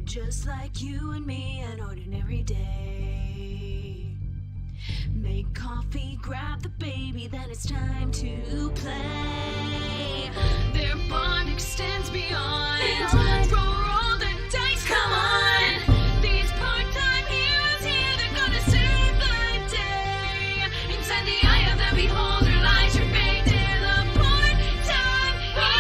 just like you and me, an ordinary day. Make coffee, grab the baby, then it's time to play. Their bond extends beyond. Roll the dice, come on. These part-time heroes here, they're gonna save the day. Inside the eye of the beholder lies your fate. They're the part-time heroes.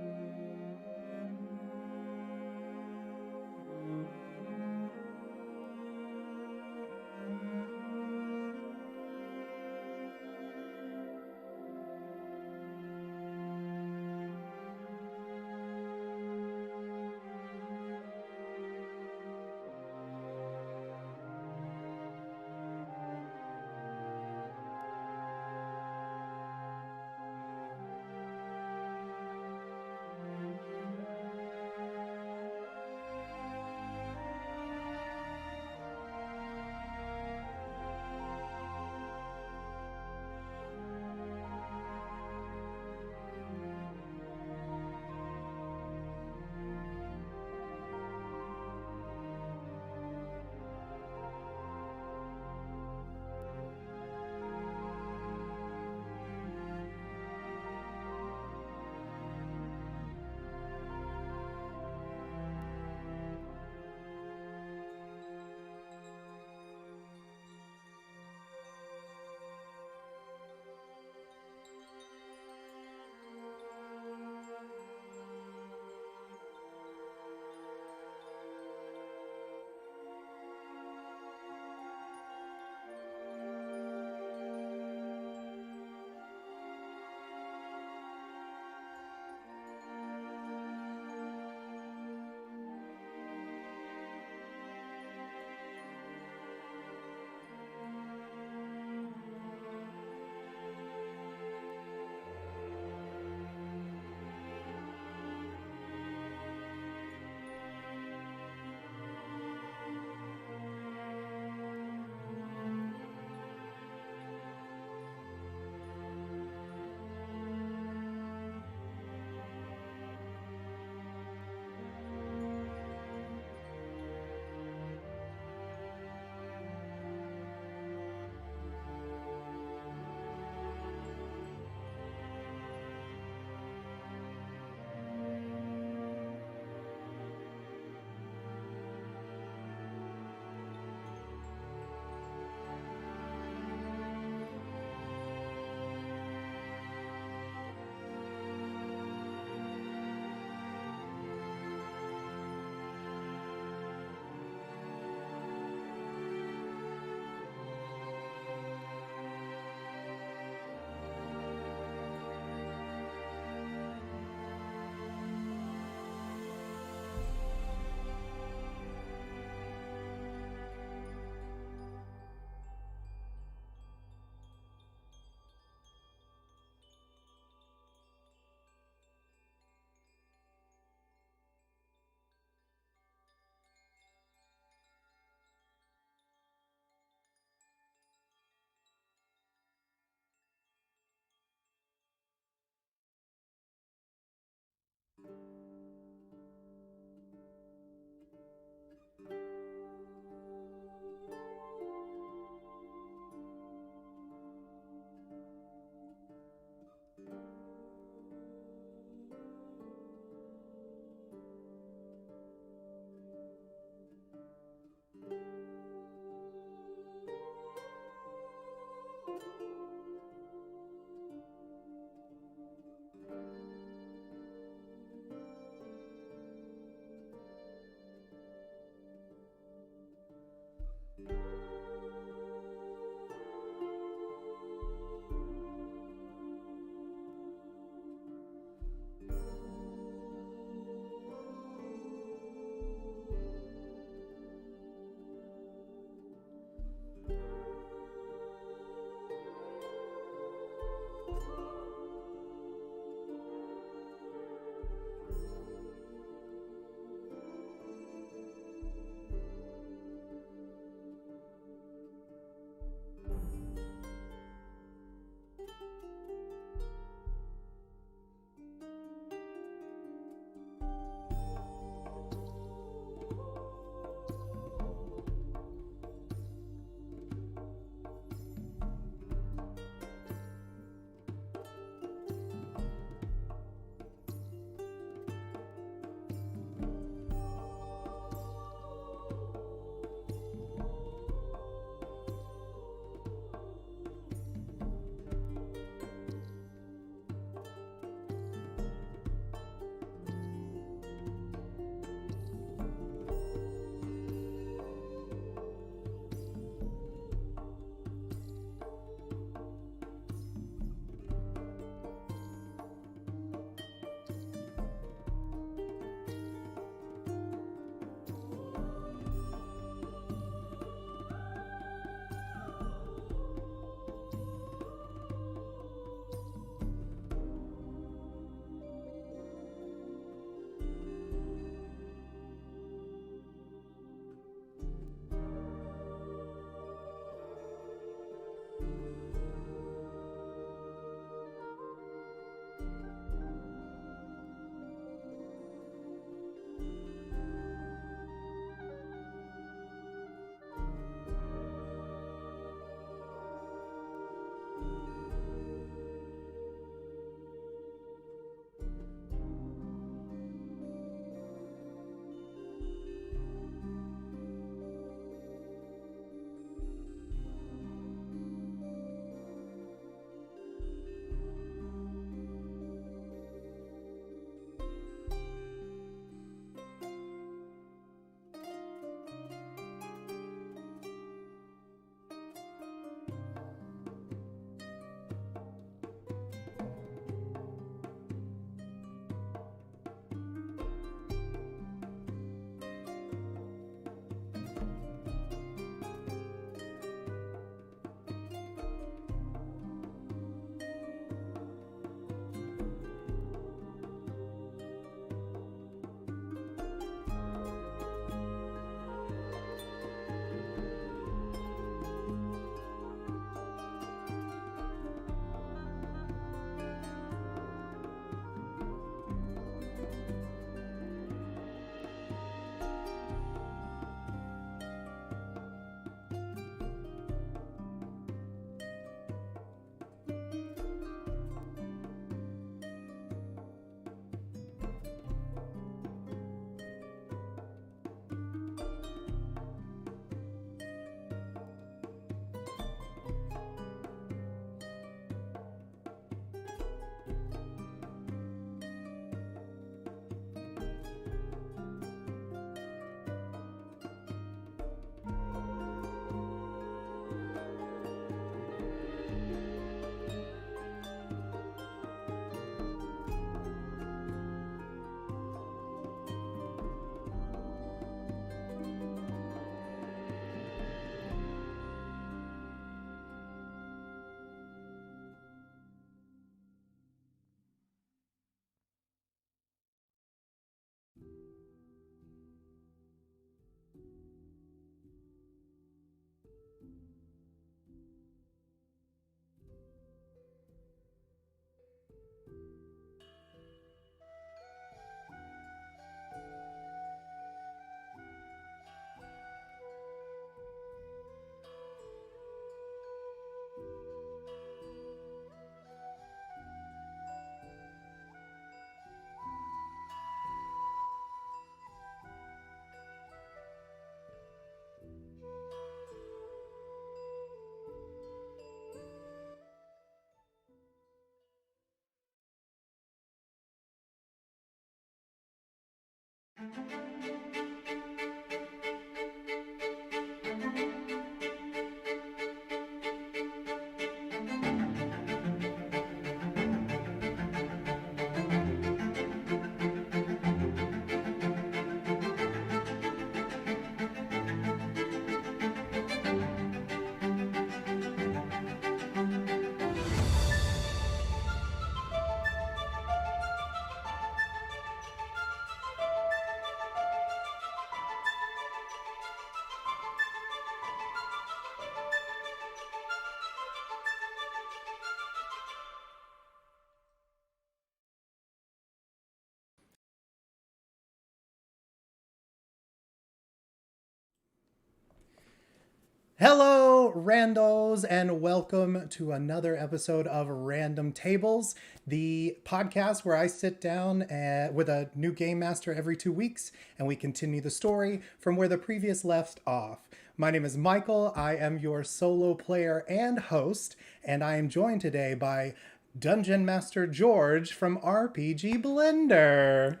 Hello, randos, and welcome to another episode of Random Tables, the podcast where I sit down with a new game master every 2 weeks and we continue the story from where the previous left off. My name is Michael. I am your solo player and host, and I am joined today by Dungeon Master George from RPG Blender.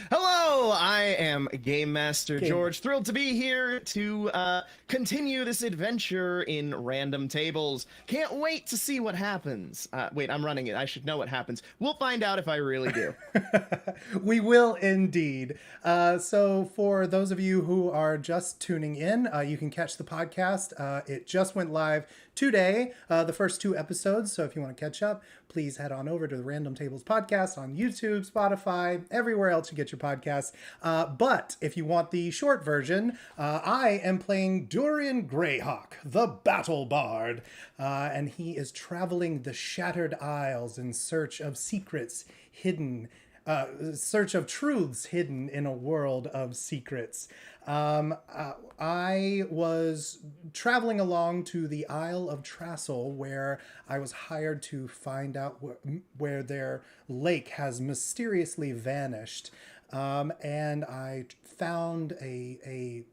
Hello, I am Game Master George. Thrilled to be here to continue this adventure in Random Tables. Can't wait to see what happens. Wait, I'm running it. I should know what happens. We'll find out if I really do. We will indeed. So for those of you who are just tuning in, you can catch the podcast. It just went live today, the first 2 episodes. So if you want to catch up, please head on over to the Random Tables podcast on YouTube, Spotify, everywhere else you get your podcasts. But if you want the short version, I am playing Durian Greyhawk, the Battle Bard. And he is traveling the Shattered Isles in search of secrets hidden, search of truths hidden in a world of secrets. I was traveling along to the Isle of Trassel, where I was hired to find out where their lake has mysteriously vanished. And I found a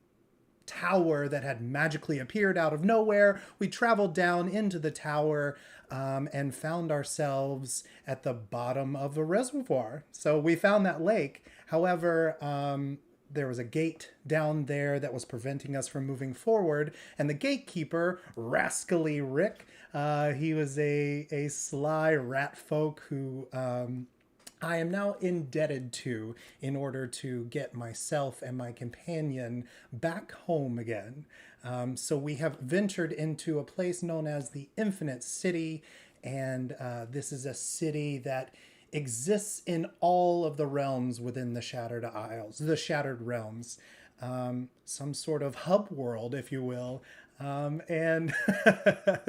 tower that had magically appeared out of nowhere. We traveled down into the tower and found ourselves at the bottom of the reservoir. So we found that lake. However, there was a gate down there that was preventing us from moving forward. And the gatekeeper, Rascally Rick, he was a sly rat folk who I am now indebted to in order to get myself and my companion back home again. So we have ventured into a place known as the Infinite City, and this is a city that exists in all of the realms within the Shattered Isles, the Shattered Realms. Some sort of hub world, if you will. And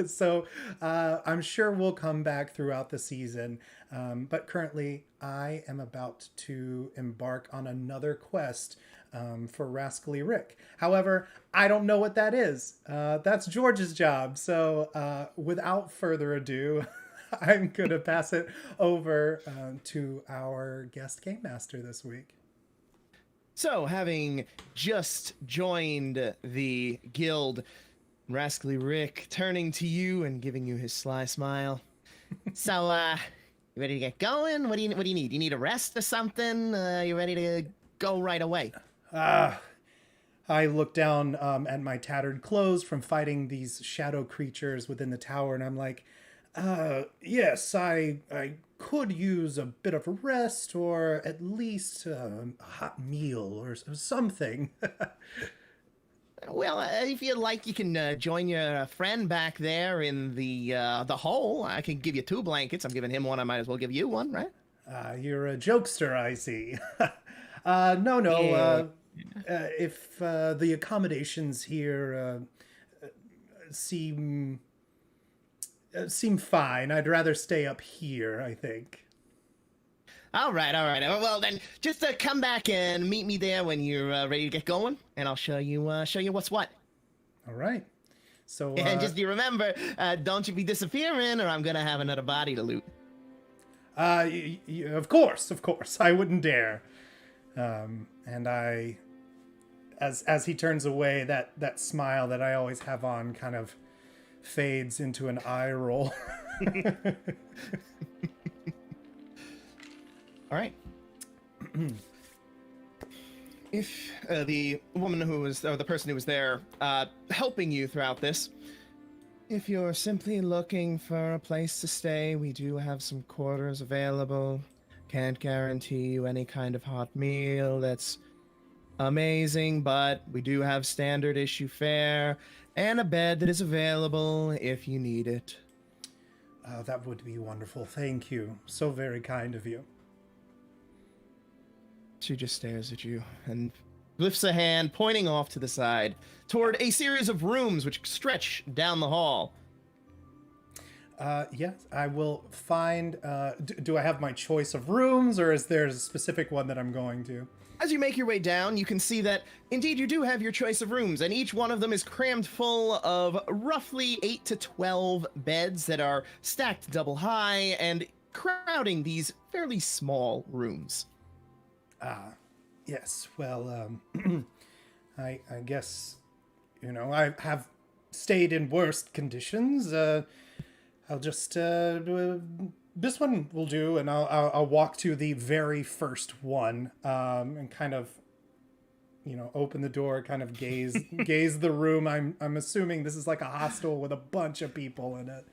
so I'm sure we'll come back throughout the season. But currently, I am about to embark on another quest for Rascally Rick. However, I don't know what that is. That's George's job. So without further ado, I'm going to pass it over to our guest game master this week. So, having just joined the guild, Rascally Rick turning to you and giving you his sly smile. So, you ready to get going? What do you need? You need a rest or something? You ready to go right away? I look down at my tattered clothes from fighting these shadow creatures within the tower, and I'm like, yes, I could use a bit of a rest, or at least a hot meal or something. Well, if you'd like, you can join your friend back there in the hole. I can give you 2 blankets. I'm giving him one. I might as well give you one, right? You're a jokester, I see. No. Yeah. If the accommodations here seem fine, I'd rather stay up here, I think. All right. Well, then, just come back and meet me there when you're ready to get going, and I'll show you what's what. All right. So and just you remember, don't you be disappearing, or I'm gonna have another body to loot. Of course, I wouldn't dare. And I, as he turns away, that smile that I always have on kind of fades into an eye roll. All right. if the woman who was, or the person who was there, helping you throughout this, if you're simply looking for a place to stay, we do have some quarters available. Can't guarantee you any kind of hot meal that's amazing, but we do have standard issue fare and a bed that is available if you need it. That would be wonderful. Thank you. So very kind of you. She just stares at you and lifts a hand, pointing off to the side, toward a series of rooms which stretch down the hall. Yes, I will find... do I have my choice of rooms, or is there a specific one that I'm going to? As you make your way down, you can see that, indeed, you do have your choice of rooms, and each one of them is crammed full of roughly 8 to 12 beds that are stacked double high and crowding these fairly small rooms. Yes, well, I guess, I have stayed in worse conditions. I'll just, this one will do, and I'll walk to the very first one, and kind of, open the door, kind of gaze the room. I'm assuming this is like a hostel with a bunch of people in it.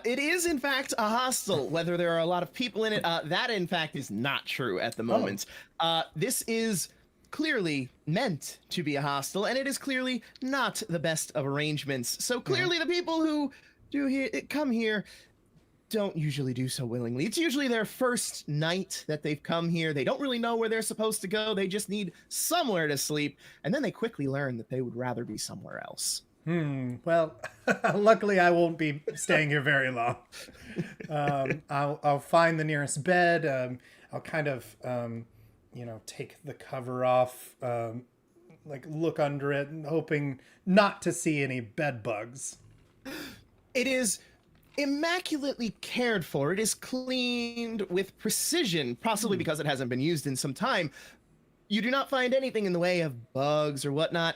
It is, in fact, a hostel. Whether there are a lot of people in it, that, in fact, is not true at the moment. This is clearly meant to be a hostel, and it is clearly not the best of arrangements. So clearly the people who come here don't usually do so willingly. It's usually their first night that they've come here. They don't really know where they're supposed to go. They just need somewhere to sleep, and then they quickly learn that they would rather be somewhere else. Well, luckily I won't be staying here very long. I'll find the nearest bed. I'll kind of, take the cover off, like look under it, and hoping not to see any bed bugs. It is immaculately cared for. It is cleaned with precision, possibly because it hasn't been used in some time. You do not find anything in the way of bugs or whatnot.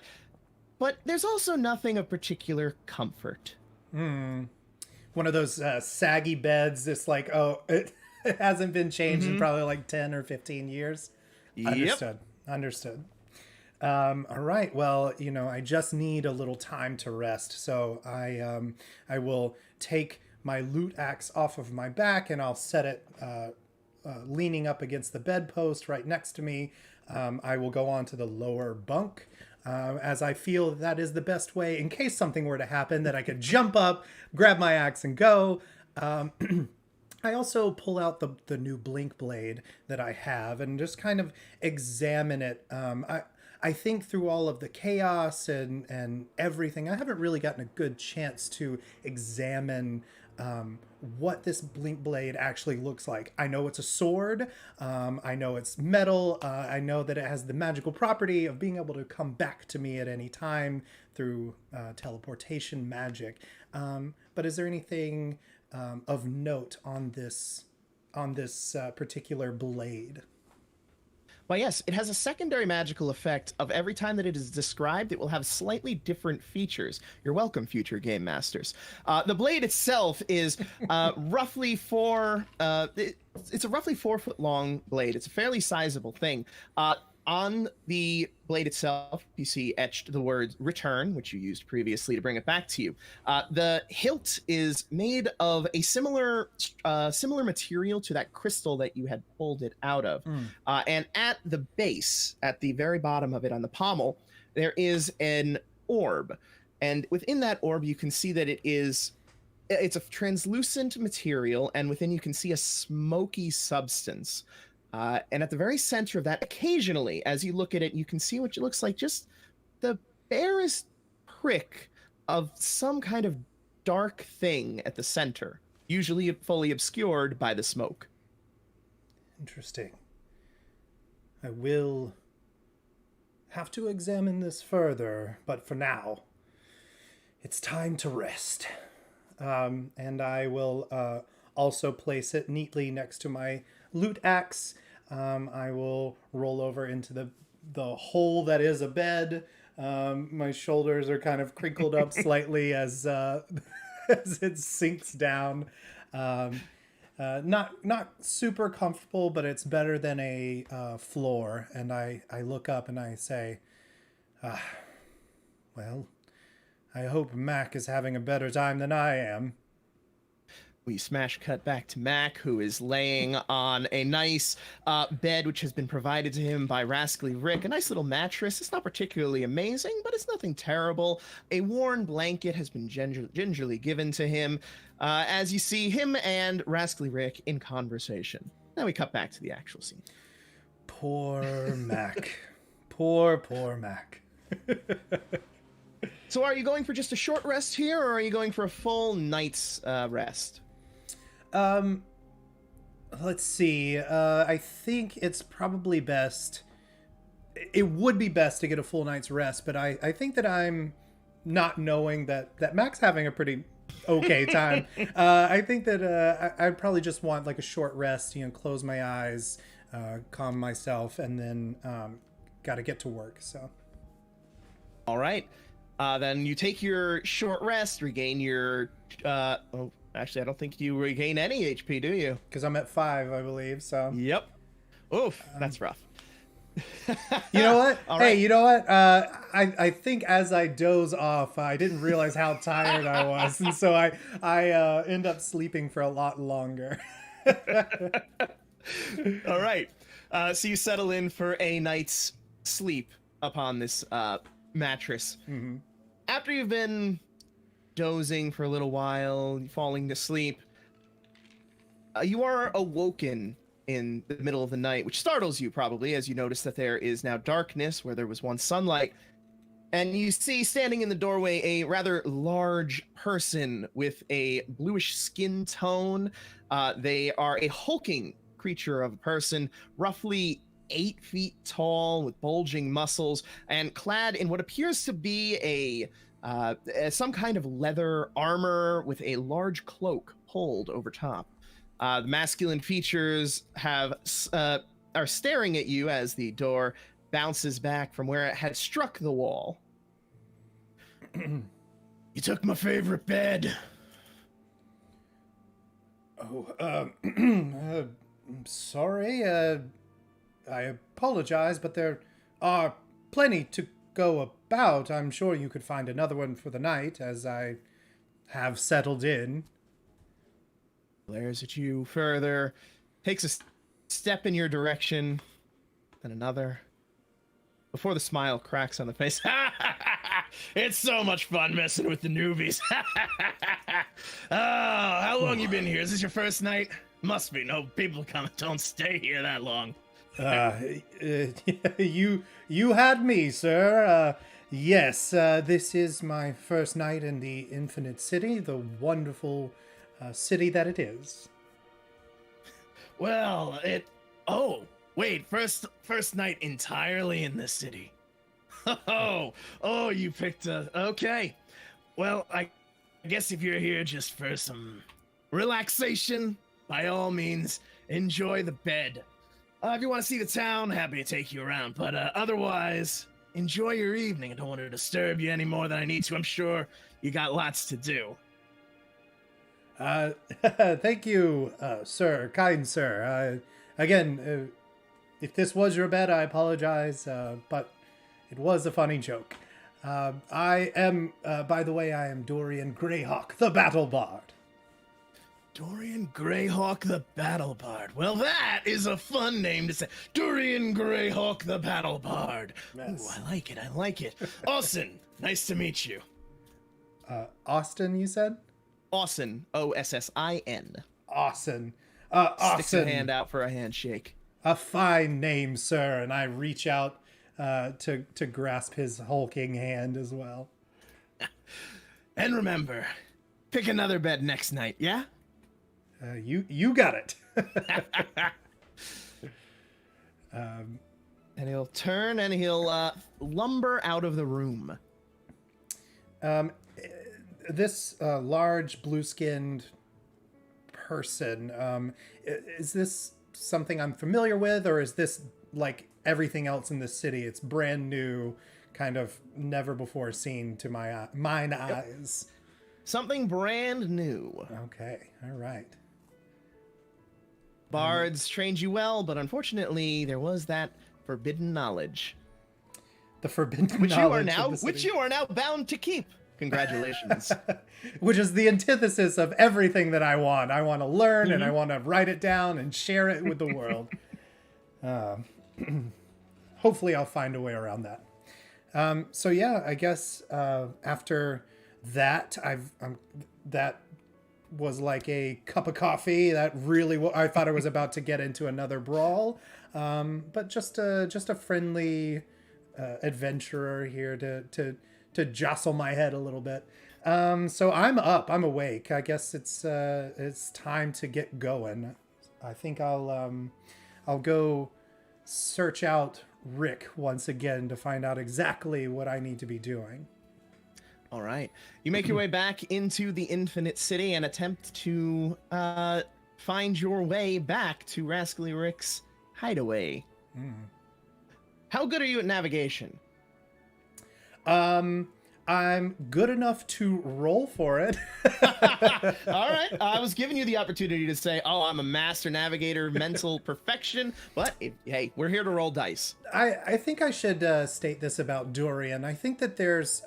But there's also nothing of particular comfort. One of those saggy beds. It's like, it hasn't been changed in probably like 10 or 15 years. Yep. Understood. All right. Well, I just need a little time to rest. So I will take my loot axe off of my back, and I'll set it leaning up against the bedpost right next to me. I will go on to the lower bunk. As I feel that is the best way, in case something were to happen, that I could jump up, grab my axe, and go. I also pull out the new blink blade that I have and just kind of examine it. I think through all of the chaos and everything, I haven't really gotten a good chance to examine what this blink blade actually looks like. I know it's a sword. I know it's metal. I know that it has the magical property of being able to come back to me at any time through teleportation magic. But is there anything of note on this particular blade? Well, yes, it has a secondary magical effect of every time that it is described, it will have slightly different features. You're welcome, future game masters. The blade itself is roughly it's a roughly 4 foot long blade. It's a fairly sizable thing. On the blade itself, you see etched the word return, which you used previously to bring it back to you. The hilt is made of a similar material to that crystal that you had pulled it out of. And at the base, at the very bottom of it on the pommel, there is an orb. And within that orb, you can see that it's a translucent material, and within you can see a smoky substance. And at the very center of that, occasionally, as you look at it, you can see what looks like just the barest prick of some kind of dark thing at the center, usually fully obscured by the smoke. Interesting. I will have to examine this further, but for now, it's time to rest. And I will also place it neatly next to my loot axe. I will roll over into the hole that is a bed. My shoulders are kind of crinkled up slightly as it sinks down. not super comfortable, but it's better than a floor. And I look up and I say, well, I hope Mac is having a better time than I am. We smash cut back to Mac, who is laying on a nice bed, which has been provided to him by Rascally Rick. A nice little mattress. It's not particularly amazing, but it's nothing terrible. A worn blanket has been gingerly given to him, as you see him and Rascally Rick in conversation. Now we cut back to the actual scene. Poor Mac. Poor Mac. So are you going for just a short rest here, or are you going for a full night's rest? Let's see. I think it's probably best. It would be best to get a full night's rest, but I think that I'm not knowing that Mac's having a pretty okay time. I think that I'd probably just want like a short rest, close my eyes, calm myself, and then got to get to work. So. All right. Then you take your short rest, regain your... actually, I don't think you regain any HP, do you? Because I'm at 5, I believe, so... Yep. Oof, that's rough. You know what? All hey, right. you know what? I think as I doze off, I didn't realize how tired I was, and so I end up sleeping for a lot longer. All right. So you settle in for a night's sleep upon this mattress. Mm-hmm. After you've been dozing for a little while, falling to sleep, you are awoken in the middle of the night, which startles you probably as you notice that there is now darkness where there was once sunlight. And you see standing in the doorway a rather large person with a bluish skin tone. They are a hulking creature of a person, roughly 8 feet tall with bulging muscles and clad in what appears to be some kind of leather armor with a large cloak pulled over top. The masculine features are staring at you as the door bounces back from where it had struck the wall. You took my favorite bed. Oh, I'm sorry. I apologize, but there are plenty to go about. I'm sure you could find another one for the night, as I have settled in. Glares at you further, takes a step in your direction, then another. Before the smile cracks on the face. It's so much fun messing with the newbies. Oh, how long you been here? Is this your first night? Must be. No, people don't stay here that long. You had me, sir. Yes, this is my first night in the Infinite City, the wonderful city that it is. Well, oh, wait, first night entirely in the city. Oh, you picked okay. Well, I guess if you're here just for some relaxation, by all means, enjoy the bed. If you want to see the town, happy to take you around. But otherwise, enjoy your evening. I don't want to disturb you any more than I need to. I'm sure you got lots to do. Thank you, sir, kind sir. Again, if this was your bed, I apologize, but it was a funny joke. I am, by the way, I am Dorian Greyhawk, the Battle Bard. Dorian Greyhawk the Battle Bard. Well, that is a fun name to say. Dorian Greyhawk the Battle Bard. Yes. Ooh, I like it. Austin, nice to meet you. Austin, you said? Austin, Ossin. Austin. Sticks a hand out for a handshake. A fine name, sir. And I reach out to grasp his hulking hand as well. And remember, pick another bed next night, yeah? You got it. And he'll turn and he'll lumber out of the room. This large blue-skinned person, is this something I'm familiar with, or is this like everything else in the city? It's brand new, kind of never before seen to mine eyes. Something brand new. Okay, all right. Bards trained you well, but unfortunately, there was that forbidden knowledge, The forbidden which knowledge of the which city. you are now bound to keep. Congratulations. Which is the antithesis of everything that I want. I want to learn and I want to write it down and share it with the world. Hopefully I'll find a way around that. So yeah, I guess after that, that was like a cup of coffee. That really, I thought I was about to get into another brawl, but just a friendly adventurer here to jostle my head a little bit. So I'm up. I'm awake. I guess it's time to get going. I think I'll go search out Rick once again to find out exactly what I need to be doing. All right. You make your way back into the Infinite City and attempt to find your way back to Rascally Rick's hideaway. How good are you at navigation? I'm good enough to roll for it. All right. I was giving you the opportunity to say, oh, I'm a master navigator, mental perfection. But hey, we're here to roll dice. I think I should state this about Dorian. I think that there's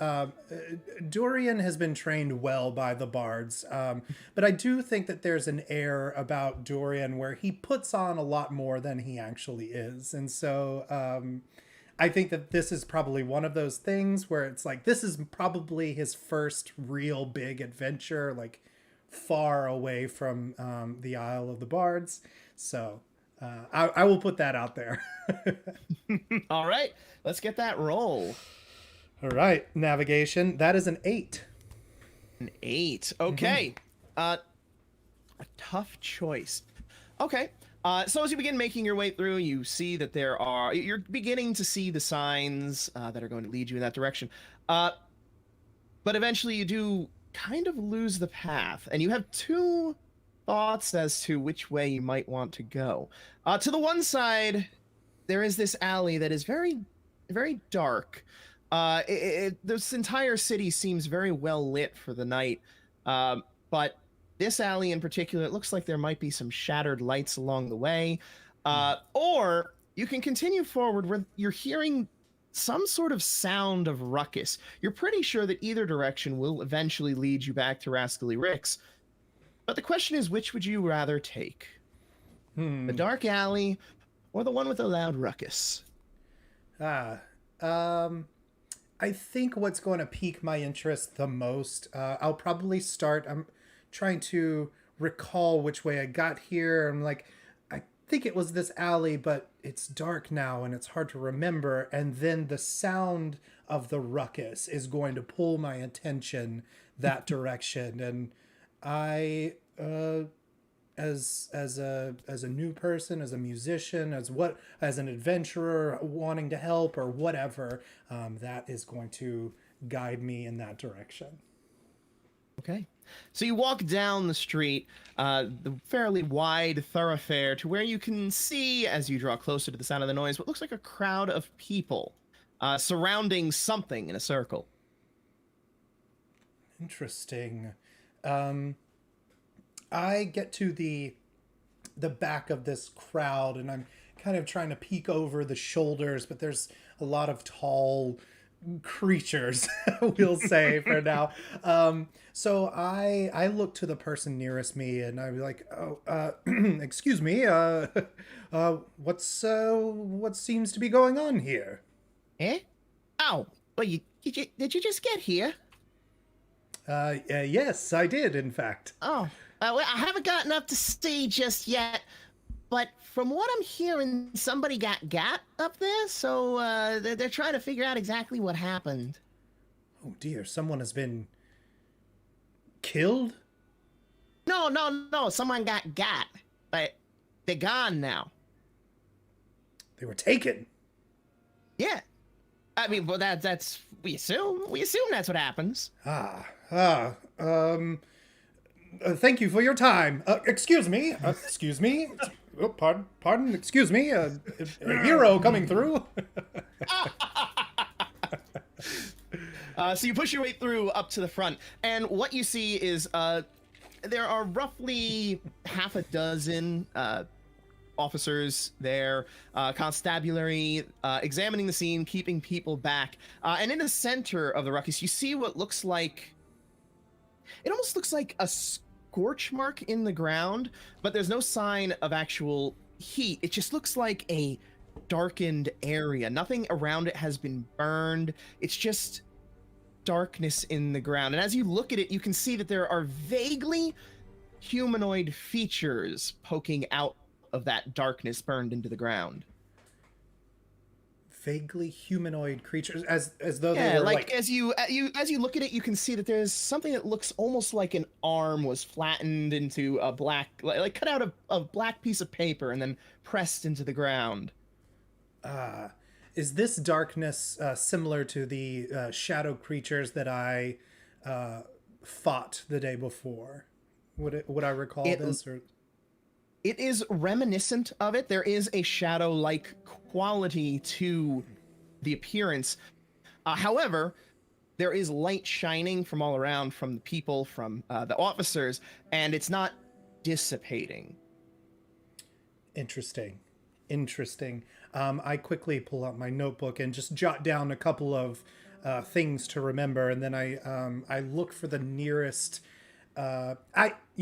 Dorian has been trained well by the bards, but I do think that there's an air about Dorian where he puts on a lot more than he actually is, and so I think that this is probably one of those things where it's like this is probably his first real big adventure, like far away from the Isle of the Bards. So I will put that out there. All right, let's get that roll. All right, navigation. That is an 8. An 8. Okay. A tough choice. Okay. So as you begin making your way through, you see that you're beginning to see the signs that are going to lead you in that direction. But eventually you do kind of lose the path, and you have two thoughts as to which way you might want to go. To the one side, there is this alley that is very, very dark. This entire city seems very well lit for the night, but this alley in particular, it looks like there might be some shattered lights along the way. Or you can continue forward where you're hearing some sort of sound of ruckus. You're pretty sure that either direction will eventually lead you back to Rascally Rick's. But the question is, which would you rather take? The dark alley or the one with a loud ruckus? I think what's going to pique my interest the most, I'll probably start... I'm trying to recall which way I got here. I'm like, I think it was this alley, but it's dark now and it's hard to remember. And then the sound of the ruckus is going to pull my attention that direction. And I, as a new person, as a musician, as an adventurer wanting to help or whatever, that is going to guide me in that direction. Okay. So you walk down the street, the fairly wide thoroughfare, to where you can see, as you draw closer to the sound of the noise, what looks like a crowd of people surrounding something in a circle. Interesting. I get to the back of this crowd, and I'm kind of trying to peek over the shoulders, but there's a lot of tall creatures, we'll say for now. So I look to the person nearest me and I'm like, oh, excuse me, what seems to be going on here? Eh? Oh, well, did you just get here? Yes, I did, in fact. Oh, well, I haven't gotten up to see just yet, but from what I'm hearing, somebody got up there, so they're trying to figure out exactly what happened. Oh dear, someone has been killed? No, someone got, but they're gone now. They were taken? Yeah. I mean, well, that's, we assume that's what happens. Thank you for your time. Excuse me. Oh, pardon. Excuse me. A hero coming through. So you push your way through up to the front, and what you see is there are roughly half a dozen officers there, constabulary, examining the scene, keeping people back. And in the center of the ruckus, you see what looks like... It almost looks like a scorch mark in the ground, but there's no sign of actual heat. It just looks like a darkened area. Nothing around it has been burned. It's just darkness in the ground. And as you look at it, you can see that there are vaguely humanoid features poking out of that darkness burned into the ground. Vaguely humanoid creatures, as though they Yeah, were like as you look at it, you can see that there's something that looks almost like an arm was flattened into a black, like cut out of a black piece of paper and then pressed into the ground. Is this darkness similar to the shadow creatures that I fought the day before? Would I recall this? Or it is reminiscent of it. There is a shadow-like quality to the appearance. However, there is light shining from all around, from the people, from the officers, and it's not dissipating. Interesting. I quickly pull out my notebook and just jot down a couple of things to remember, and then I look for the nearest. You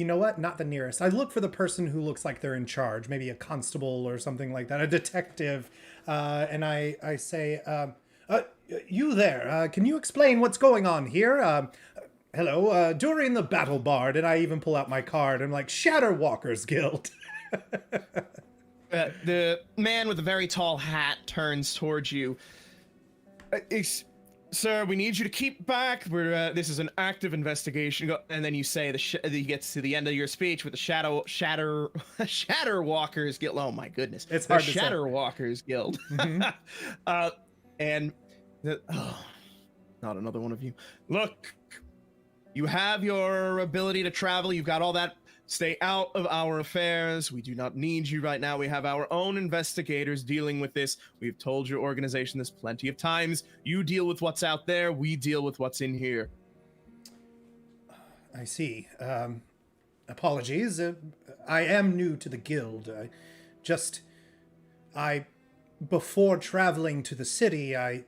know what? Not the nearest. I look for the person who looks like they're in charge, maybe a constable or something like that, a detective, and I say, "You there? Can you explain what's going on here? Hello. During the battle bard," and I even pull out my card. I'm like, "Shatterwalkers Guild." The man with the very tall hat turns towards you. Sir, we need you to keep back. This is an active investigation. And then you say he gets to the end of your speech with the Shatterwalkers Guild. Oh my goodness, it's hard the to Shatterwalkers Guild. Mm-hmm. Not another one of you. Look, you have your ability to travel. You've got all that. Stay out of our affairs. We do not need you right now. We have our own investigators dealing with this. We've told your organization this plenty of times. You deal with what's out there. We deal with what's in here. I see. Apologies. I am new to the guild. Before traveling to the city, I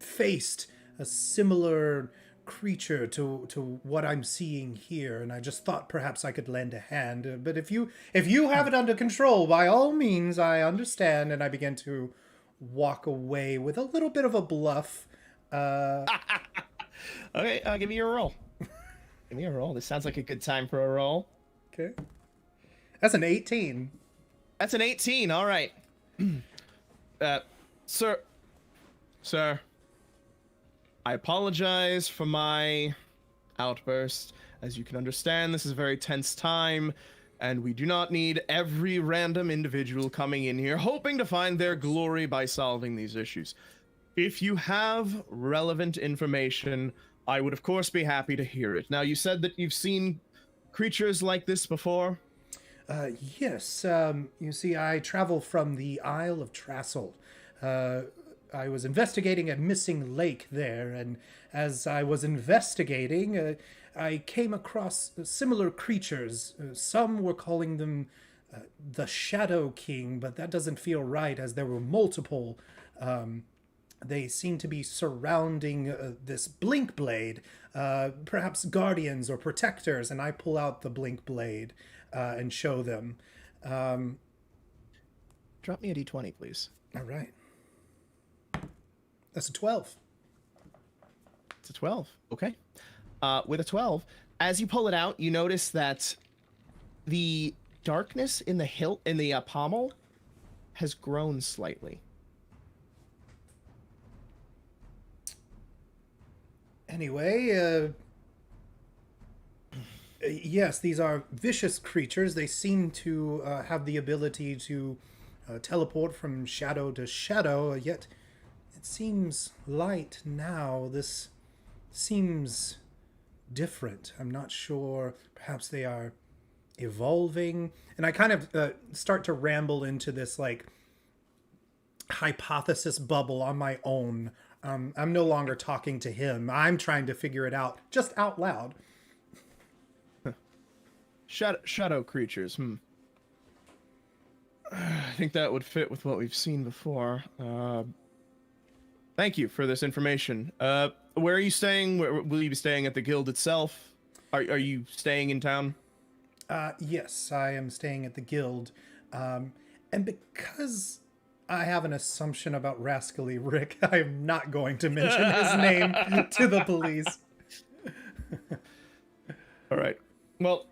faced a similar creature to what I'm seeing here, and I just thought perhaps I could lend a hand. But if you have it under control, by all means, I understand. And I begin to walk away with a little bit of a bluff. Okay, give me your roll. Give me a roll. This sounds like a good time for a roll. Okay, that's an 18. That's an 18. All right, sir. I apologize for my outburst. As you can understand, this is a very tense time, and we do not need every random individual coming in here hoping to find their glory by solving these issues. If you have relevant information, I would of course be happy to hear it. Now, you said that you've seen creatures like this before? Yes. You see, I travel from the Isle of Trassel. I was investigating a missing lake there, and as I was investigating, I came across similar creatures. Some were calling them the Shadow King, but that doesn't feel right, as there were multiple. They seem to be surrounding this blink blade, perhaps guardians or protectors, and I pull out the blink blade and show them. Drop me a d20, please. All right. That's a 12. It's a 12. Okay. With a 12, as you pull it out, you notice that the darkness in the hilt, in the pommel, has grown slightly. Anyway, yes, these are vicious creatures. They seem to have the ability to teleport from shadow to shadow, yet it seems light now. This seems different. I'm not sure. Perhaps they are evolving. And I kind of start to ramble into this like hypothesis bubble on my own. I'm no longer talking to him. I'm trying to figure it out just out loud. Shadow creatures. think that would fit with what we've seen before. Thank you for this information. Where are you staying? Will you be staying at the guild itself? Are you staying in town? Yes, I am staying at the guild. And because I have an assumption about Rascally Rick, I am not going to mention his name to the police. All right. Well,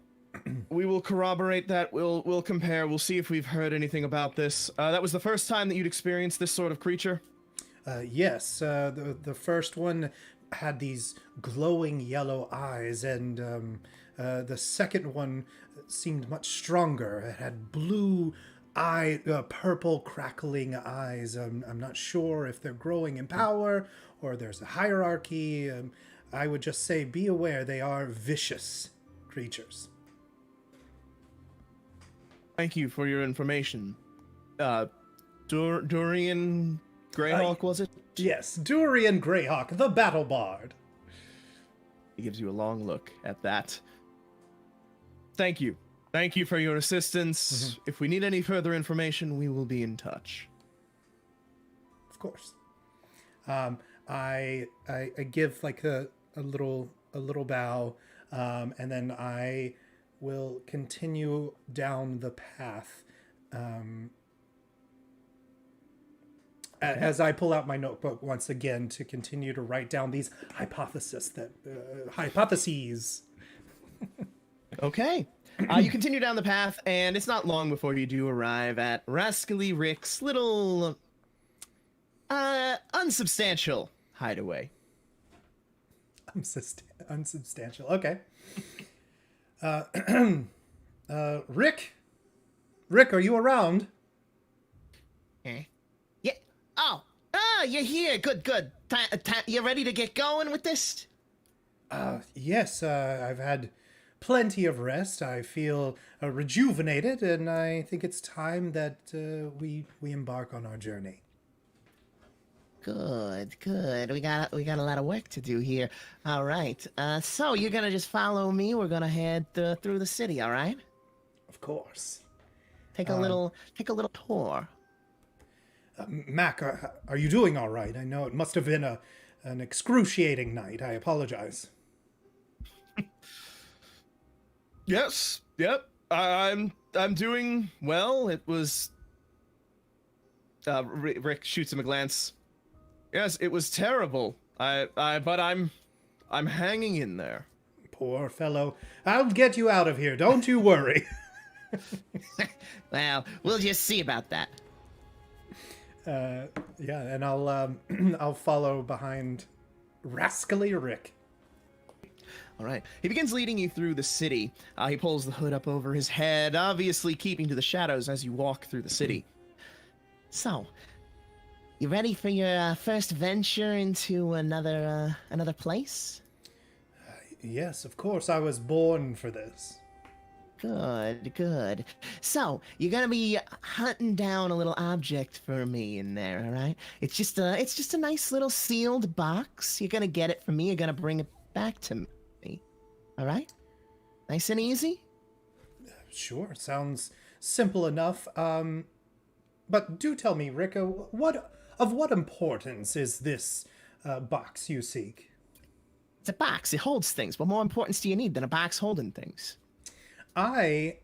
we will corroborate that. We'll compare. We'll see if we've heard anything about this. That was the first time that you'd experienced this sort of creature? Yes, the first one had these glowing yellow eyes, and the second one seemed much stronger. It had purple crackling eyes. I'm not sure if they're growing in power or there's a hierarchy. I would just say be aware they are vicious creatures. Thank you for your information. Durian Greyhawk, was it? Yes, Durian Greyhawk, the battle bard. He gives you a long look at that. Thank you. Thank you for your assistance. Mm-hmm. If we need any further information, we will be in touch. Of course. I give like a little bow, and then I will continue down the path. As I pull out my notebook once again to continue to write down these hypotheses. Okay. You continue down the path, and it's not long before you do arrive at Rascally Rick's little, unsubstantial hideaway. Unsubstantial. Okay. Rick, are you around? Yeah. You're here. Good. You ready to get going with this? Yes. I've had plenty of rest. I feel rejuvenated, and I think it's time that we embark on our journey. Good. We got a lot of work to do here. All right. So you're gonna just follow me. We're gonna head through the city. All right. Of course. Take a little tour. Mac, are you doing all right? I know it must have been an excruciating night. I apologize. Yes. Yep. I'm doing well. It was. Rick shoots him a glance. Yes, it was terrible. But I'm hanging in there. Poor fellow. I'll get you out of here. Don't you worry. Well, we'll just see about that. Yeah, and I'll follow behind Rascally Rick. All right. He begins leading you through the city. He pulls the hood up over his head, obviously keeping to the shadows as you walk through the city. So, you ready for your first venture into another place? Yes, of course. I was born for this. Good. So, you're gonna be hunting down a little object for me in there, all right? It's just a nice little sealed box. You're gonna get it from me. You're gonna bring it back to me, all right? Nice and easy. Sure, sounds simple enough. But do tell me, Rick, what importance is this box you seek? It's a box. It holds things. What more importance do you need than a box holding things? I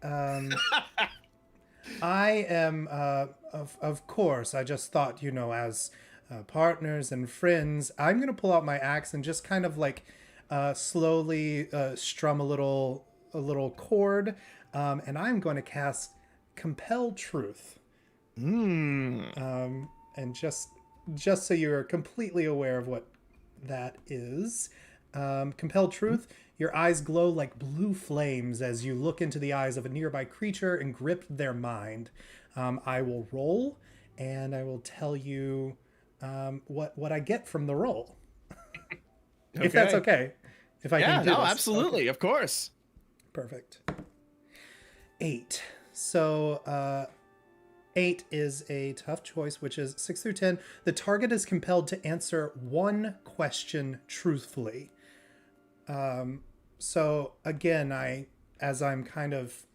am, of course, I just thought, as partners and friends, I'm going to pull out my axe and just kind of like slowly strum a little chord, and I'm going to cast Compel Truth. And just so you're completely aware of what that is, Compel Truth. Your eyes glow like blue flames as you look into the eyes of a nearby creature and grip their mind. I will roll, and I will tell you what I get from the roll. Okay. If that's okay. If I can do this. Absolutely, okay. Of course. Perfect. 8. So 8 is a tough choice, which is 6 through 10. The target is compelled to answer one question truthfully. So again, as I'm kind of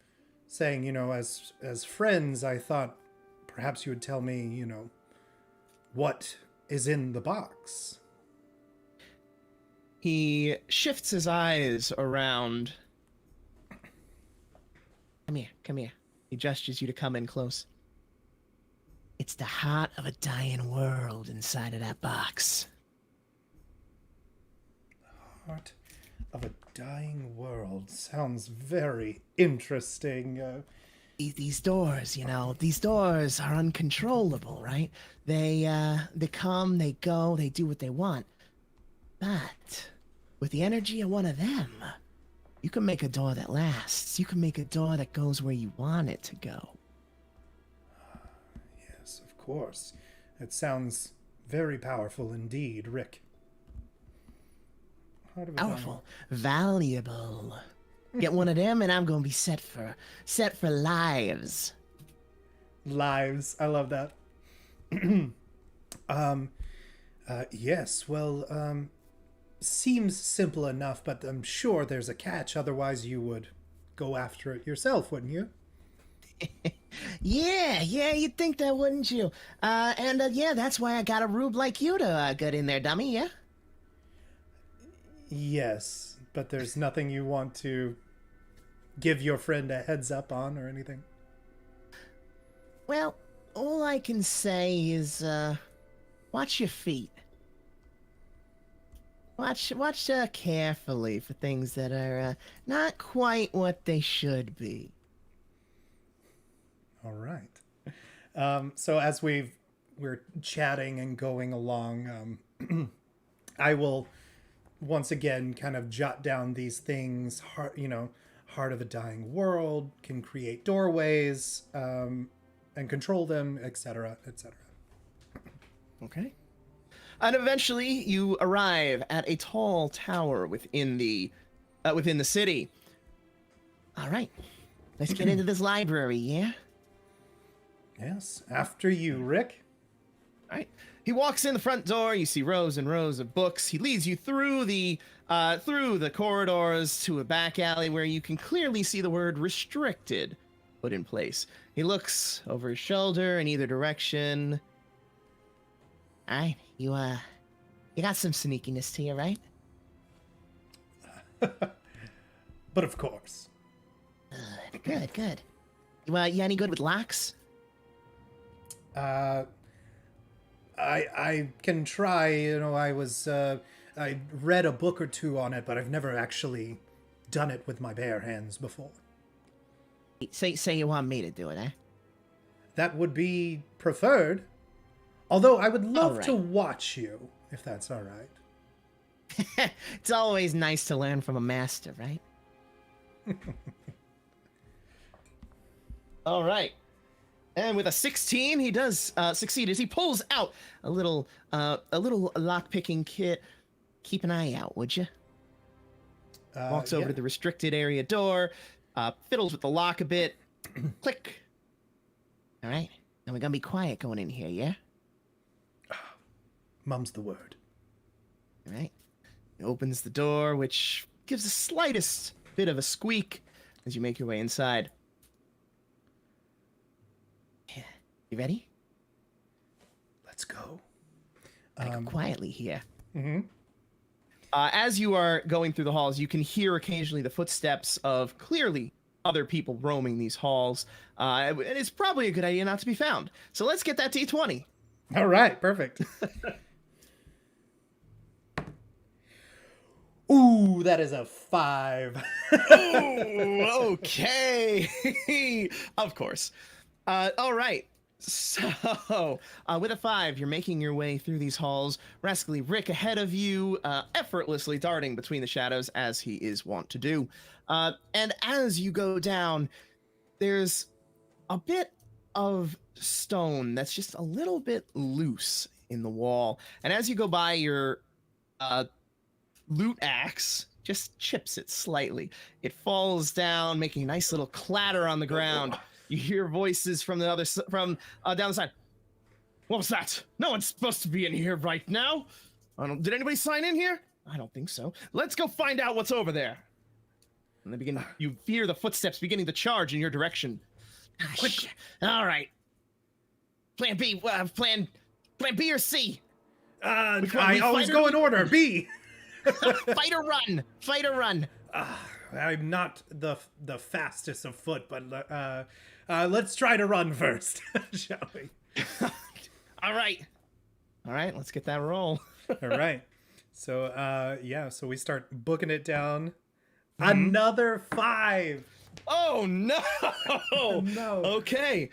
saying, as friends, I thought perhaps you would tell me, what is in the box. He shifts his eyes around. Come here, come here. He gestures you to come in close. It's the heart of a dying world inside of that box. Heart of a dying world sounds very interesting. These doors, these doors are uncontrollable, right? They come, they go, they do what they want. But with the energy of one of them, you can make a door that lasts. You can make a door that goes where you want it to go. Yes, of course. It sounds very powerful indeed, Rick. Heart of a Powerful, valuable. Get one of them, and I'm gonna be set for lives. Lives. I love that. Yes, well, seems simple enough, but I'm sure there's a catch. Otherwise, you would go after it yourself, wouldn't you? Yeah, you'd think that, wouldn't you? Yeah, that's why I got a rube like you to get in there, dummy, yeah? Yes, but there's nothing you want to give your friend a heads up on or anything? Well, all I can say is, watch your feet. Watch carefully for things that are not quite what they should be. All right. So as we're chatting and going along, I will once again kind of jot down these things. Heart of a dying world, can create doorways and control them, etc., etc. Okay. And eventually, you arrive at a tall tower within the city. All right, let's get into this library, yeah? Yes, after you, Rick. All right. He walks in the front door. You see rows and rows of books. He leads you through the corridors to a back alley where you can clearly see the word restricted put in place. He looks over his shoulder in either direction. All right, you got some sneakiness to you, right? But of course. Good. You any good with locks? I can try. I read a book or two on it, but I've never actually done it with my bare hands before. Say you want me to do it, eh? That would be preferred. Although I would love right. to watch you, if that's all right. It's always nice to learn from a master, right? All right. And with a 16, he does succeed as he pulls out a little lock-picking kit. Keep an eye out, would you? Walks over to the restricted area door, fiddles with the lock a bit. Click. All right. Now we're gonna be quiet going in here, yeah? Mum's the word. All right. He opens the door, which gives the slightest bit of a squeak as you make your way inside. You ready? Let's go. Go quietly here. Mm-hmm. As you are going through the halls, you can hear occasionally the footsteps of clearly other people roaming these halls. And it's probably a good idea not to be found. So let's get that D20. All right, perfect. Ooh, that is a 5. Ooh, okay. Of course. All right. So, with a 5, you're making your way through these halls. Rascally Rick ahead of you, effortlessly darting between the shadows as he is wont to do. And as you go down, there's a bit of stone that's just a little bit loose in the wall. And as you go by, your loot axe just chips it slightly. It falls down, making a nice little clatter on the ground. You hear voices from the other down the side. What was that? No one's supposed to be in here right now. Did anybody sign in here? I don't think so. Let's go find out what's over there. And they begin. You hear the footsteps beginning to charge in your direction. Shh. All right. Plan B. Plan B or C. I always go in order. B. Fight or run. Fight or run. I'm not the fastest of foot, but let's try to run first, shall we? All right. Let's get that roll. All right. So so we start booking it down. Another 5. Oh no! No. Okay.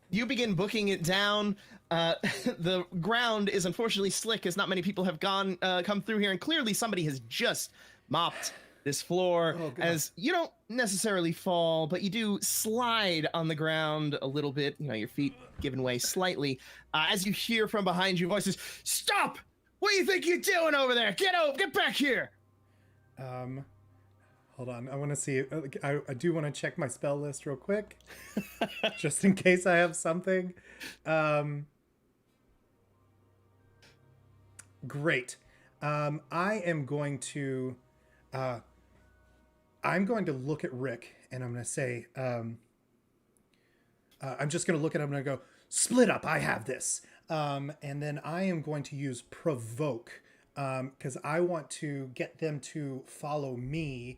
You begin booking it down. The ground is unfortunately slick, as not many people have come through here, and clearly somebody has just mopped this floor. Oh, God. As you don't necessarily fall, but you do slide on the ground a little bit. You know, your feet giving way slightly. As you hear from behind you voices, "Stop! What do you think you're doing over there? Get back here!" Hold on. I want to see. I do want to check my spell list real quick, just in case I have something. Great. I am going to. I'm going to look at Rick, and I'm going to say. I'm just going to look at him and go, "Split up. I have this." And then I am going to use provoke, because I want to get them to follow me.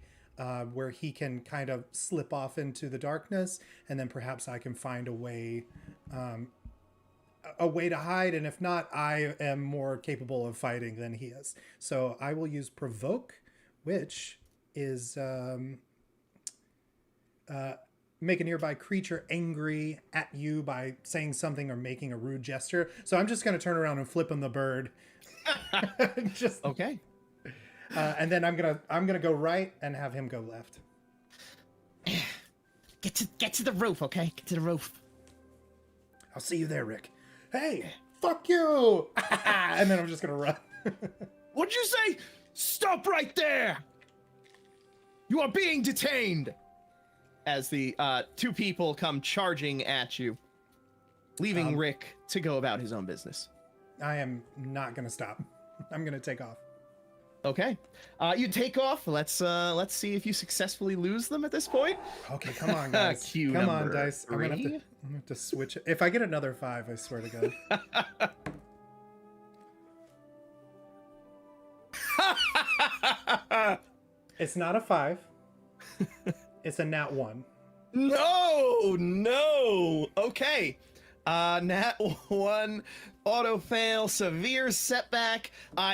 Where he can kind of slip off into the darkness, and then perhaps I can find a way to hide. And if not, I am more capable of fighting than he is. So I will use provoke, which is make a nearby creature angry at you by saying something or making a rude gesture. So I'm just going to turn around and flip him the bird. Just Okay. And then I'm gonna go right and have him go left. Get to the roof, okay? Get to the roof. I'll see you there, Rick. Hey, fuck you! And then I'm just gonna run. What'd you say? Stop right there! You are being detained! As the 2 people come charging at you, leaving Rick to go about his own business. I am not gonna stop. I'm gonna take off. Okay. You take off. Let's see if you successfully lose them at this point. Okay, come on, guys. Cue Come on, number dice. I'm gonna have to switch it. If I get another 5, I swear to God. It's not a 5. It's a nat 1. No. Okay. Nat 1, auto fail, severe setback.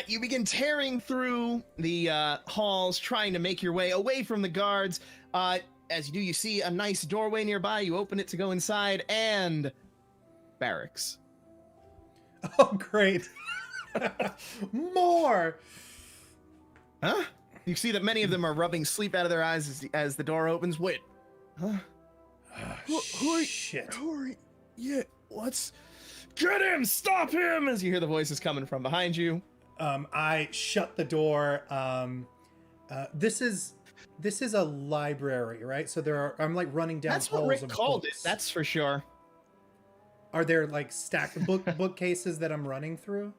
You begin tearing through the halls, trying to make your way away from the guards. As you do, you see a nice doorway nearby. You open it to go inside, and barracks. Oh, great. More. Huh? You see that many of them are rubbing sleep out of their eyes as the door opens. Wait. Huh? Who are shit? Who are you? Yeah, what's... Get him! Stop him! As you hear the voices coming from behind you. I shut the door. This is a library, right? So I'm like running down That's halls what Rick of called books. it, that's for sure. Are there like stacked bookcases that I'm running through?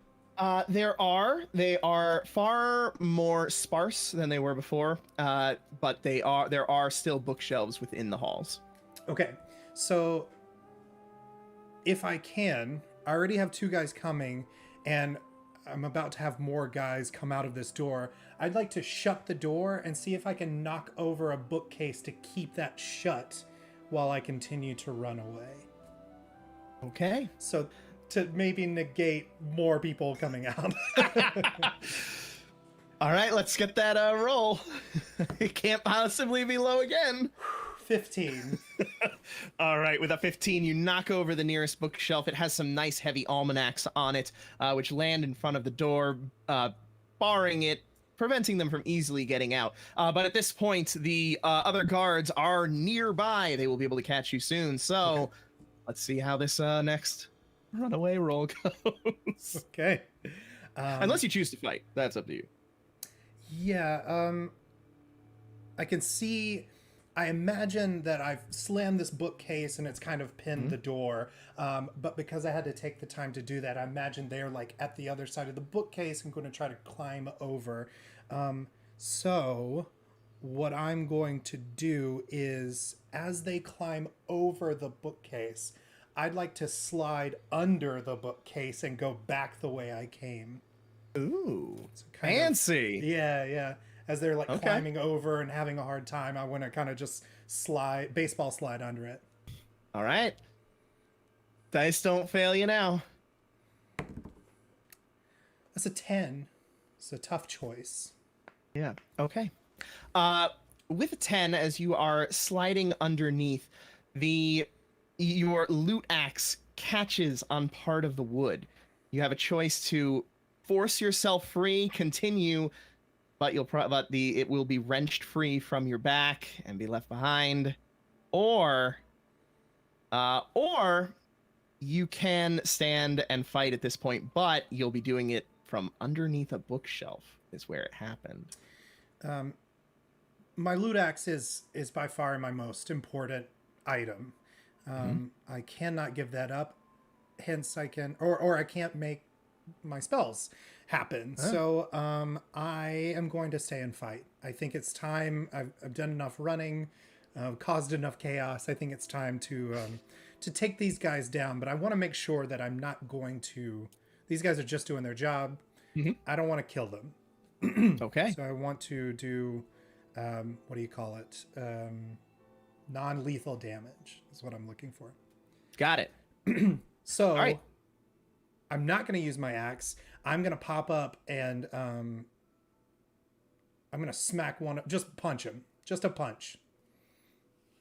There are. They are far more sparse than they were before, but there are still bookshelves within the halls. Okay, so if I can, I already have 2 guys coming, and I'm about to have more guys come out of this door. I'd like to shut the door and see if I can knock over a bookcase to keep that shut while I continue to run away. Okay. So to maybe negate more people coming out. All right, let's get that roll. It can't possibly be low again. 15. All right, with a 15, you knock over the nearest bookshelf. It has some nice heavy almanacs on it, which land in front of the door, barring it, preventing them from easily getting out. But at this point, the other guards are nearby. They will be able to catch you soon. So let's see how this next runaway roll goes. Okay. Unless you choose to fight. That's up to you. Yeah, I can see... I imagine that I've slammed this bookcase and it's kind of pinned the door. But because I had to take the time to do that, I imagine they're like at the other side of the bookcase and going to try to climb over. So what I'm going to do is, as they climb over the bookcase, I'd like to slide under the bookcase and go back the way I came. Ooh, kind of- fancy. Yeah. As they're like Okay. climbing over and having a hard time, I want to kind of just baseball slide under it. All right. Dice don't fail you now. That's a 10. It's a tough choice. Yeah. Okay. With a 10, as you are sliding underneath, your loot axe catches on part of the wood. You have a choice to force yourself free, continue, but it will be wrenched free from your back and be left behind, or you can stand and fight at this point, but you'll be doing it from underneath a bookshelf. Is where it happened. My loot axe is by far my most important item. I cannot give that up. Hence, I can or I can't make my spells happen. So I am going to stay and fight. I think it's time. I've done enough running, caused enough chaos. I think it's time to take these guys down. But I want to make sure that I'm not going to. These guys are just doing their job. I don't want to kill them. Okay. So I want to do, what do you call it? Non-lethal damage is what I'm looking for. Got it. So All right. I'm not going to use my axe. I'm going to pop up and I'm going to smack one. Just punch him. Just a punch.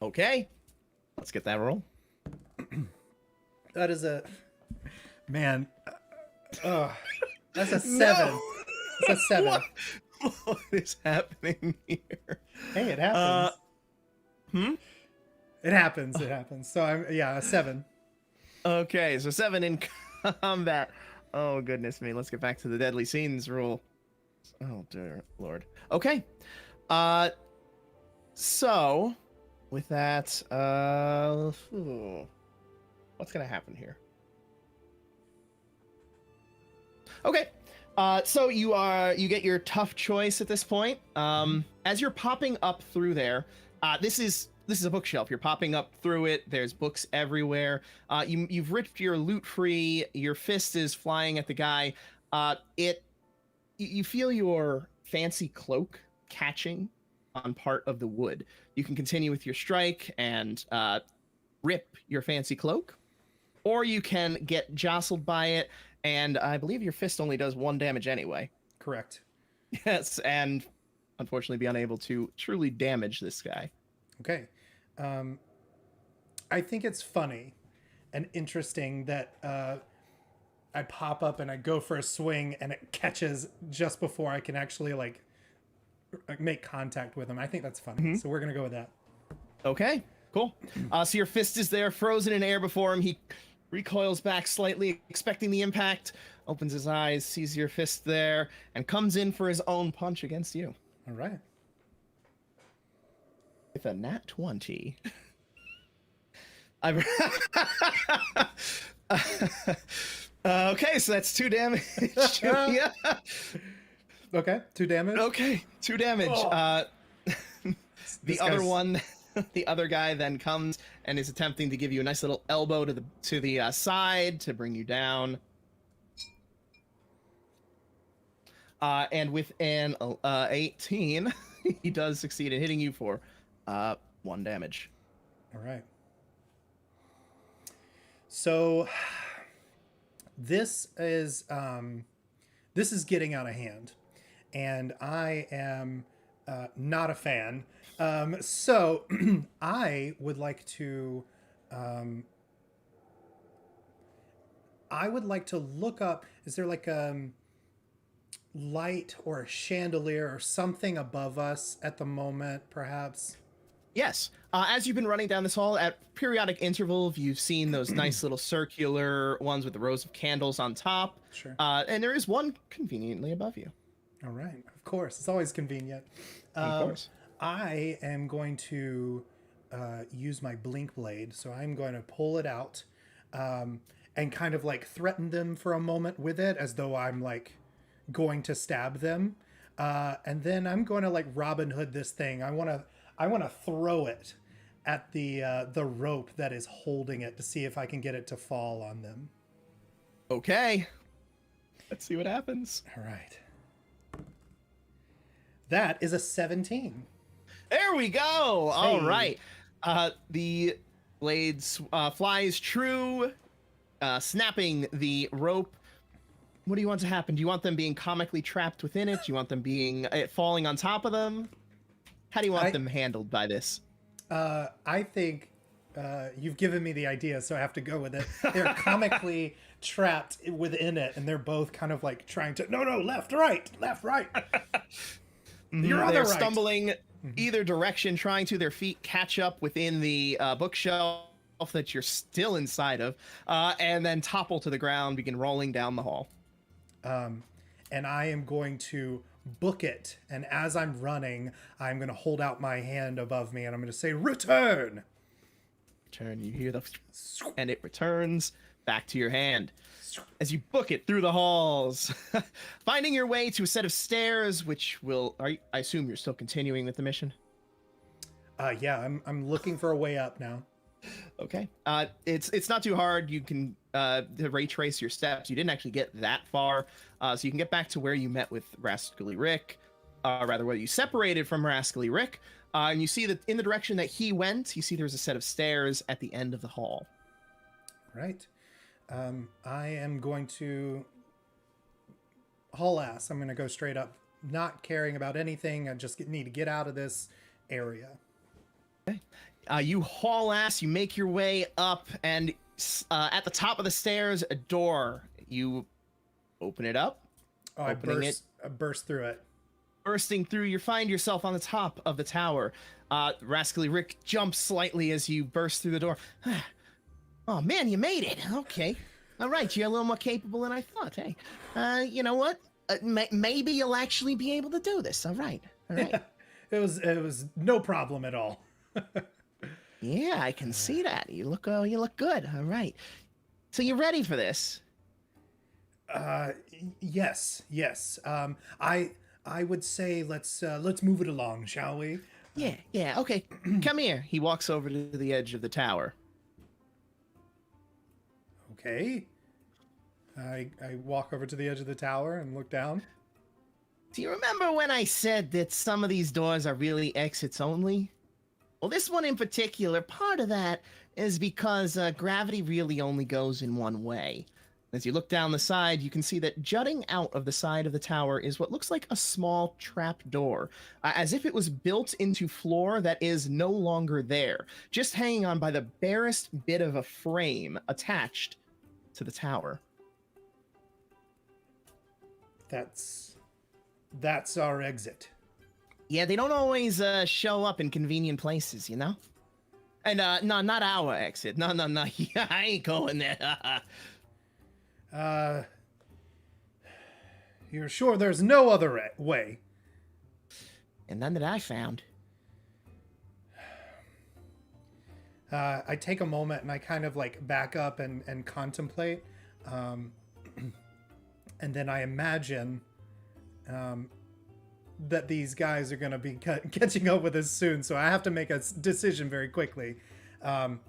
Okay. Let's get that roll. That is a... Man. That's a 7. No! That's a 7. What is happening here? Hey, it happens. It happens. So a 7. Okay, so 7 in combat. Oh, goodness me. Let's get back to the deadly scenes rule. Oh, dear Lord. Okay. So, with that, what's going to happen here? Okay. So you get your tough choice at this point. As you're popping up through there, this is a bookshelf. You're popping up through it. There's books everywhere. You've ripped your loot free. Your fist is flying at the guy. You feel your fancy cloak catching on part of the wood. You can continue with your strike and rip your fancy cloak, or you can get jostled by it. And I believe your fist only does 1 damage anyway. Correct. Yes, and unfortunately be unable to truly damage this guy. Okay. I think it's funny and interesting that I pop up and I go for a swing and it catches just before I can actually like make contact with him. I think that's funny. So we're going to go with that. Okay, cool. So your fist is there, frozen in air before him. He recoils back slightly, expecting the impact, opens his eyes, sees your fist there, and comes in for his own punch against you. All right. With a nat 20. Okay, so that's 2 damage. Yeah. Okay, 2 damage. Okay, 2 damage. Oh. The other guy then comes and is attempting to give you a nice little elbow to the side to bring you down. And with an 18, he does succeed in hitting you for 1 damage. All right. So this is getting out of hand, and I am not a fan. So I would like to look up. Is there like a light or a chandelier or something above us at the moment, perhaps? Yes. As you've been running down this hall, at periodic intervals, you've seen those nice little circular ones with the rows of candles on top. Sure. And there is one conveniently above you. All right. Of course. It's always convenient. Of course. I am going to use my blink blade. So I'm going to pull it out and kind of like threaten them for a moment with it as though I'm like going to stab them. And then I'm going to like Robin Hood this thing. I want to throw it at the rope that is holding it to see if I can get it to fall on them. Okay. Let's see what happens. All right. That is a 17. There we go. All right. The blade flies true, snapping the rope. What do you want to happen? Do you want them being comically trapped within it? Do you want them being falling on top of them? How do you want them handled by this? I think you've given me the idea, so I have to go with it. They're comically trapped within it, and they're both kind of like trying to no, left, right. You're on the They're right. stumbling either direction, trying to their feet catch up within the bookshelf that you're still inside of, and then topple to the ground, begin rolling down the hall. And I am going to book it. And as I'm running, I'm going to hold out my hand above me, and I'm going to say, "Return." Turn. You hear and it returns back to your hand as you book it through the halls, finding your way to a set of stairs, which will. I assume you're still continuing with the mission. Yeah, I'm looking for a way up now. Okay. It's not too hard. You can ray trace your steps. You didn't actually get that far, so you can get back to where you met with Rascally Rick, rather where you separated from Rascally Rick, and you see that in the direction that he went, you see there's a set of stairs at the end of the hall. Right. I am going to haul ass. I'm going to go straight up, not caring about anything. I just need to get out of this area. Okay. You haul ass, you make your way up, and at the top of the stairs, a door. You open it up. Oh, I burst through it. Bursting through, you find yourself on the top of the tower. Rascally Rick jumps slightly as you burst through the door. Oh, man, you made it. Okay. All right, you're a little more capable than I thought. Hey, you know what? Maybe you'll actually be able to do this. All right. All right. It was no problem at all. Yeah, I can see that. You look good. All right. So you're ready for this? Yes. I would say let's move it along, shall we? Yeah. Okay. Come here. He walks over to the edge of the tower. Okay. I walk over to the edge of the tower and look down. Do you remember when I said that some of these doors are really exits only? Well, this one in particular, part of that is because gravity really only goes in one way. As you look down the side, you can see that jutting out of the side of the tower is what looks like a small trap door, as if it was built into floor that is no longer there, just hanging on by the barest bit of a frame attached to the tower. That's our exit. Yeah, they don't always show up in convenient places, you know? And, no, not our exit. No. Yeah, I ain't going there. You're sure there's no other way? And none that I found. I take a moment and I kind of like back up and contemplate. And then I imagine that these guys are going to be catching up with us soon. So I have to make a decision very quickly. All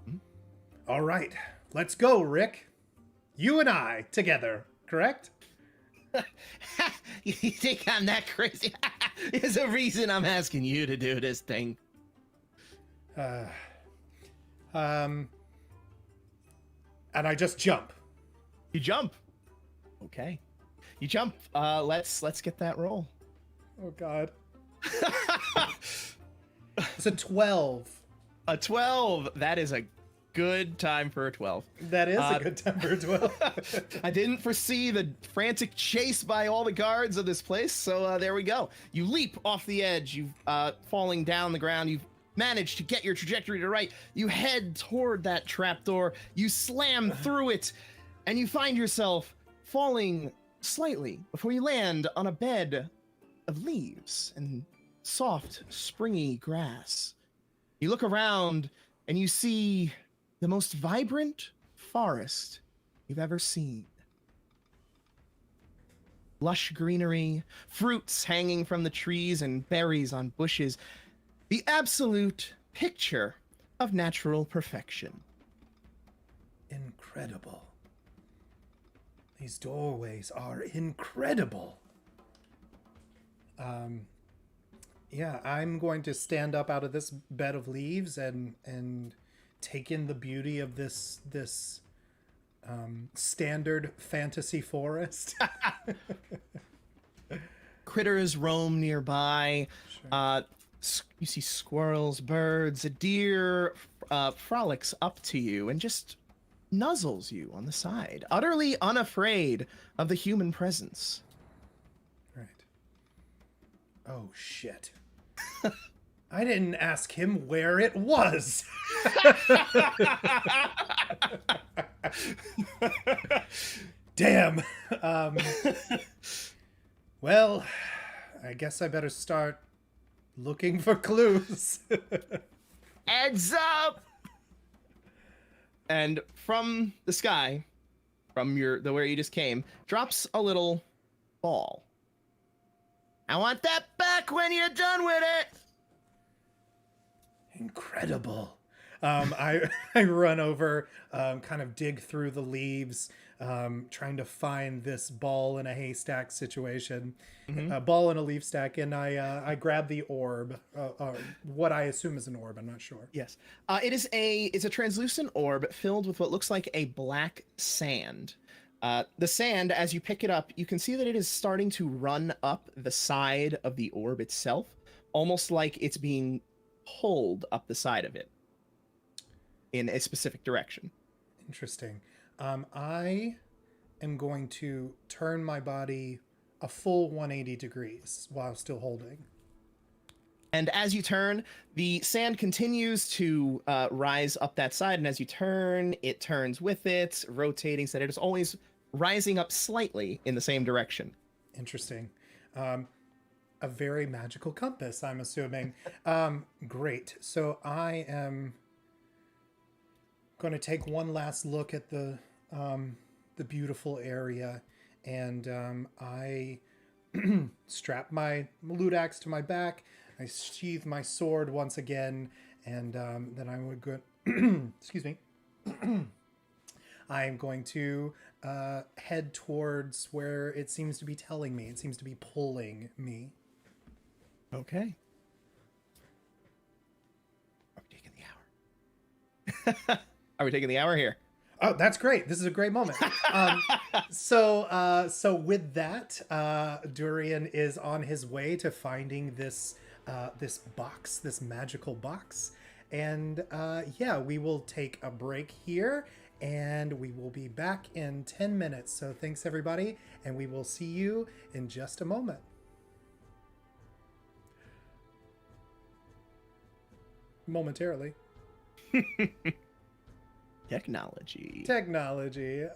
right, let's go, Rick. You and I together, correct? You think I'm that crazy? There's a reason I'm asking you to do this thing. And I just jump. You jump. Okay. You jump. Let's get that roll. Oh God. It's a 12. A 12. That is a good time for a 12. That is a good time for a 12. I didn't foresee the frantic chase by all the guards of this place, so there we go. You leap off the edge. You falling down the ground. You've managed to get your trajectory to right. You head toward that trapdoor. You slam through it, and you find yourself falling slightly before you land on a bed of leaves and soft, springy grass. You look around, and you see the most vibrant forest you've ever seen. Lush greenery, fruits hanging from the trees, and berries on bushes. The absolute picture of natural perfection. Incredible. These doorways are incredible. Yeah, I'm going to stand up out of this bed of leaves and take in the beauty of this standard fantasy forest. Critters roam nearby. Sure. You see squirrels, birds, a deer frolics up to you and just nuzzles you on the side, utterly unafraid of the human presence. Right. Oh, shit. I didn't ask him where it was. Damn. Well, I guess I better start looking for clues. Heads up! And from the sky, from the where you just came, drops a little ball. I want that back when you're done with it. Incredible. I run over, kind of dig through the leaves, trying to find this ball in a haystack situation, a ball in a leaf stack, and I grab the orb, what I assume is an orb. I'm not sure. Yes, it's a translucent orb filled with what looks like a black sand. The sand, as you pick it up, you can see that it is starting to run up the side of the orb itself, almost like it's being pulled up the side of it in a specific direction. Interesting. I am going to turn my body a full 180 degrees while still holding. And as you turn, the sand continues to rise up that side. And as you turn, it turns with it, rotating so that it is always rising up slightly in the same direction. Interesting. A very magical compass, I'm assuming. Great. So I am going to take one last look at the beautiful area, and I strap my lute axe to my back. I sheathe my sword once again, and then I would go. Excuse me. I am going to head towards where it seems to be telling me. It seems to be pulling me. Okay. Are we taking the hour? Are we taking the hour here? Oh, that's great. This is a great moment. So with that, Durian is on his way to finding this box, this magical box. And yeah, we will take a break here, and we will be back in 10 minutes. So thanks, everybody, and we will see you in just a moment. Momentarily. Technology. Technology.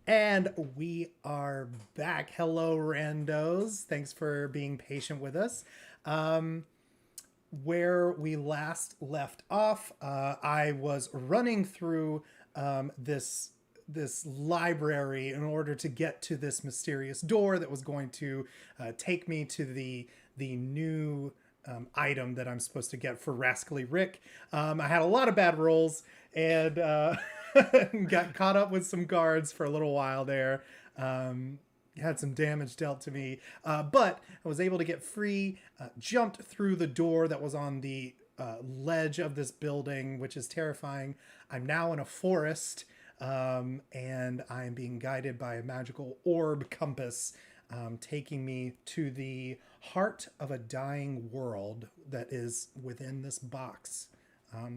And we are back. Hello, randos. Thanks for being patient with us. Where we last left off, I was running through this library in order to get to this mysterious door that was going to take me to the new item that I'm supposed to get for Rascally Rick. I had a lot of bad rolls and got caught up with some guards for a little while there. Had some damage dealt to me, but I was able to get free, jumped through the door that was on the ledge of this building, which is terrifying. I'm now in a forest, and I'm being guided by a magical orb compass, taking me to the heart of a dying world that is within this box.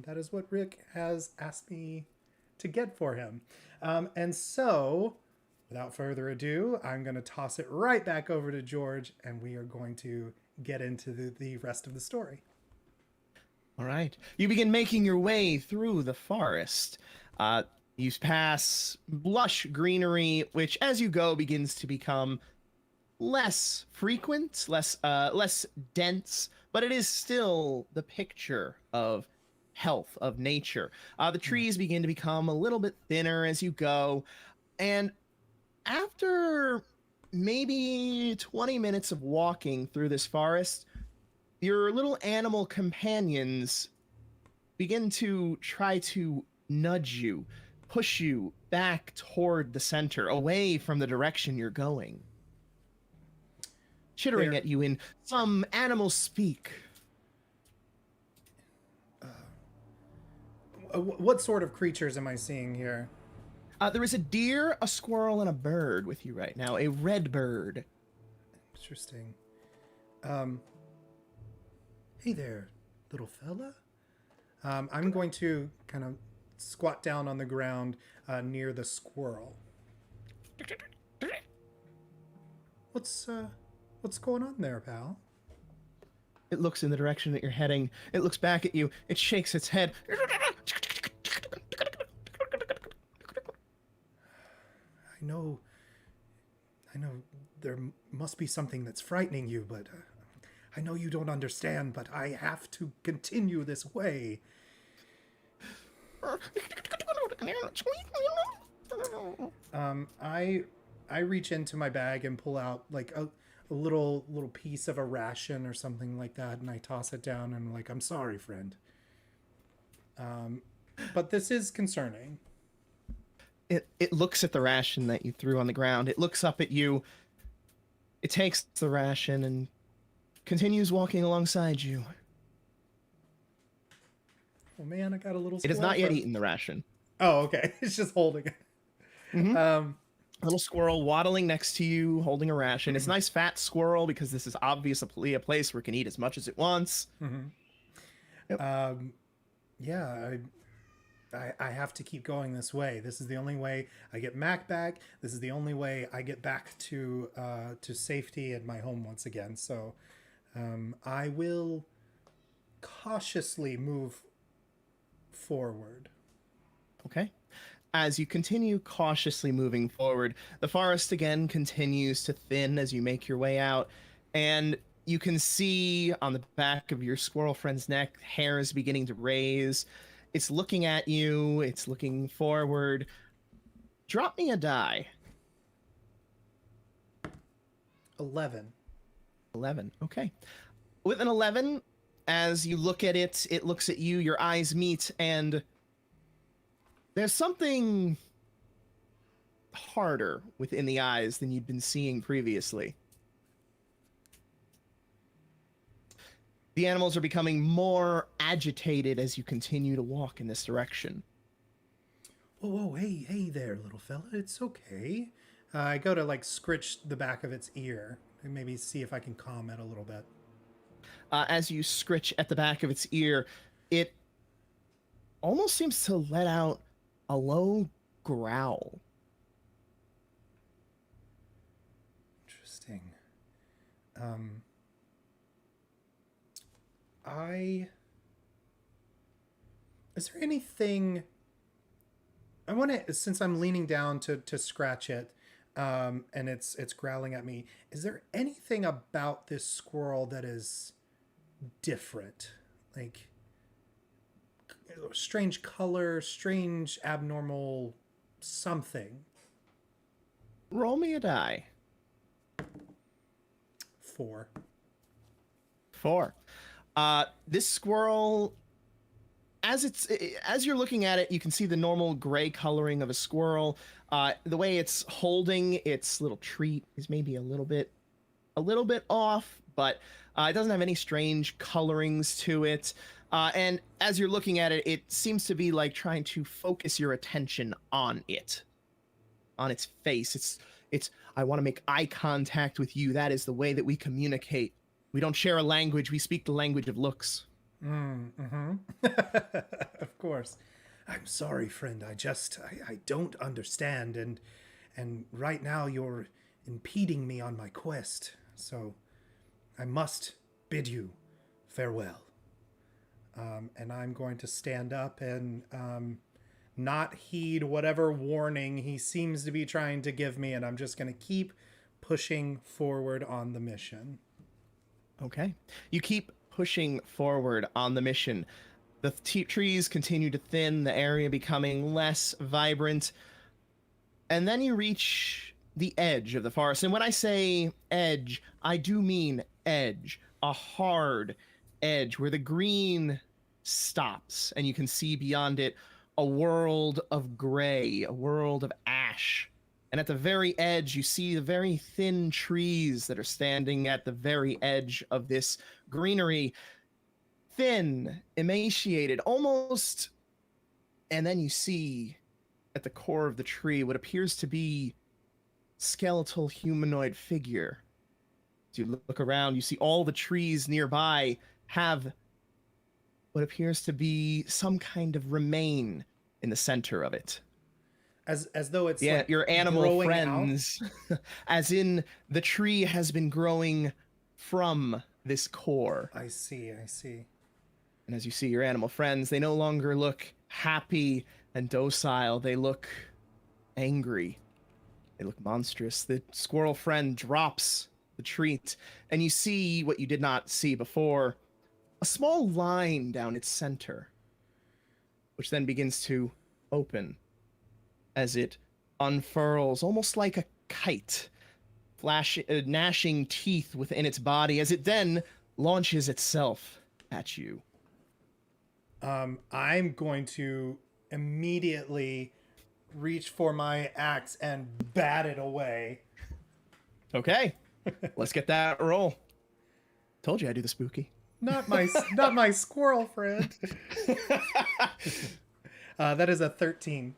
That is what Rick has asked me to get for him. And so, without further ado, I'm going to toss it right back over to George, and we are going to get into the rest of the story. All right. You begin making your way through the forest. You pass lush greenery, which as you go begins to become less frequent, less dense, but it is still the picture of health, of nature. The trees begin to become a little bit thinner as you go, and after maybe 20 minutes of walking through this forest, your little animal companions begin to try to nudge you, push you back toward the center, away from the direction you're going, chittering at you in some animal speak. What sort of creatures am I seeing here? There is a deer, a squirrel, and a bird with you right now. A red bird. Interesting. Hey there, little fella. I'm going to kind of squat down on the ground near the squirrel. What's going on there, pal? It looks in the direction that you're heading. It looks back at you. It shakes its head. I know there must be something that's frightening you, but I know you don't understand, but I have to continue this way. I reach into my bag and pull out like a little piece of a ration or something like that, and I toss it down and I'm like, I'm sorry, friend. But this is concerning. It looks at the ration that you threw on the ground. It looks up at you. It takes the ration and continues walking alongside you. Oh man, I got a little. It has not yet eaten the ration. Oh, okay. It's just holding it. Mm-hmm. A little squirrel waddling next to you, holding a ration. It's a nice fat squirrel because this is obviously a place where it can eat as much as it wants. Mm-hmm. Yep. Yeah, I have to keep going this way. This is the only way I get Mac back. This is the only way I get back to safety and my home once again. So I will cautiously move forward. Okay. As you continue cautiously moving forward, the forest again continues to thin as you make your way out, and you can see on the back of your squirrel friend's neck, hair is beginning to raise. It's looking at you. It's looking forward. Drop me a die. 11. 11. Okay. With an 11, as you look at it, it looks at you, your eyes meet, and there's something harder within the eyes than you'd been seeing previously. The animals are becoming more agitated as you continue to walk in this direction. Whoa, hey there, little fella. It's okay. I go to like scritch the back of its ear and maybe see if I can calm it a little bit. As you scritch at the back of its ear, it almost seems to let out a low growl. Interesting. Is there anything I want to, since I'm leaning down to scratch it, and it's growling at me. Is there anything about this squirrel that is different? Like strange color, strange abnormal something. Roll me a die. 4. 4. This squirrel, as you're looking at it, you can see the normal gray coloring of a squirrel. The way it's holding its little treat is maybe a little bit off, but it doesn't have any strange colorings to it. And as you're looking at it, it seems to be like trying to focus your attention on it, on its face. It's I want to make eye contact with you. That is the way that we communicate. We don't share a language. We speak the language of looks. Mm-hmm. Of course. I'm sorry, friend. I don't understand, and right now you're impeding me on my quest. So I must bid you farewell. And I'm going to stand up and not heed whatever warning he seems to be trying to give me, and I'm just going to keep pushing forward on the mission. Okay. You keep pushing forward on the mission. The trees continue to thin, the area becoming less vibrant. And then you reach the edge of the forest. And when I say edge, I do mean edge. A hard edge where the green stops and you can see beyond it a world of gray, a world of ash. And at the very edge, you see the very thin trees that are standing at the very edge of this greenery. Thin, emaciated, almost. And then you see at the core of the tree what appears to be skeletal humanoid figure. As you look around, you see all the trees nearby have what appears to be some kind of remain in the center of it. As though it's yeah, like your animal growing friends, as in the tree has been growing from this core. I see. And as you see your animal friends, they no longer look happy and docile. They look angry. They look monstrous. The squirrel friend drops the treat, and you see what you did not see before, a small line down its center, which then begins to open as it unfurls, almost like a kite, gnashing teeth within its body, as it then launches itself at you. I'm going to immediately reach for my axe and bat it away. Okay, let's get that roll. Told you I do the spooky. Not my squirrel friend. That is a 13.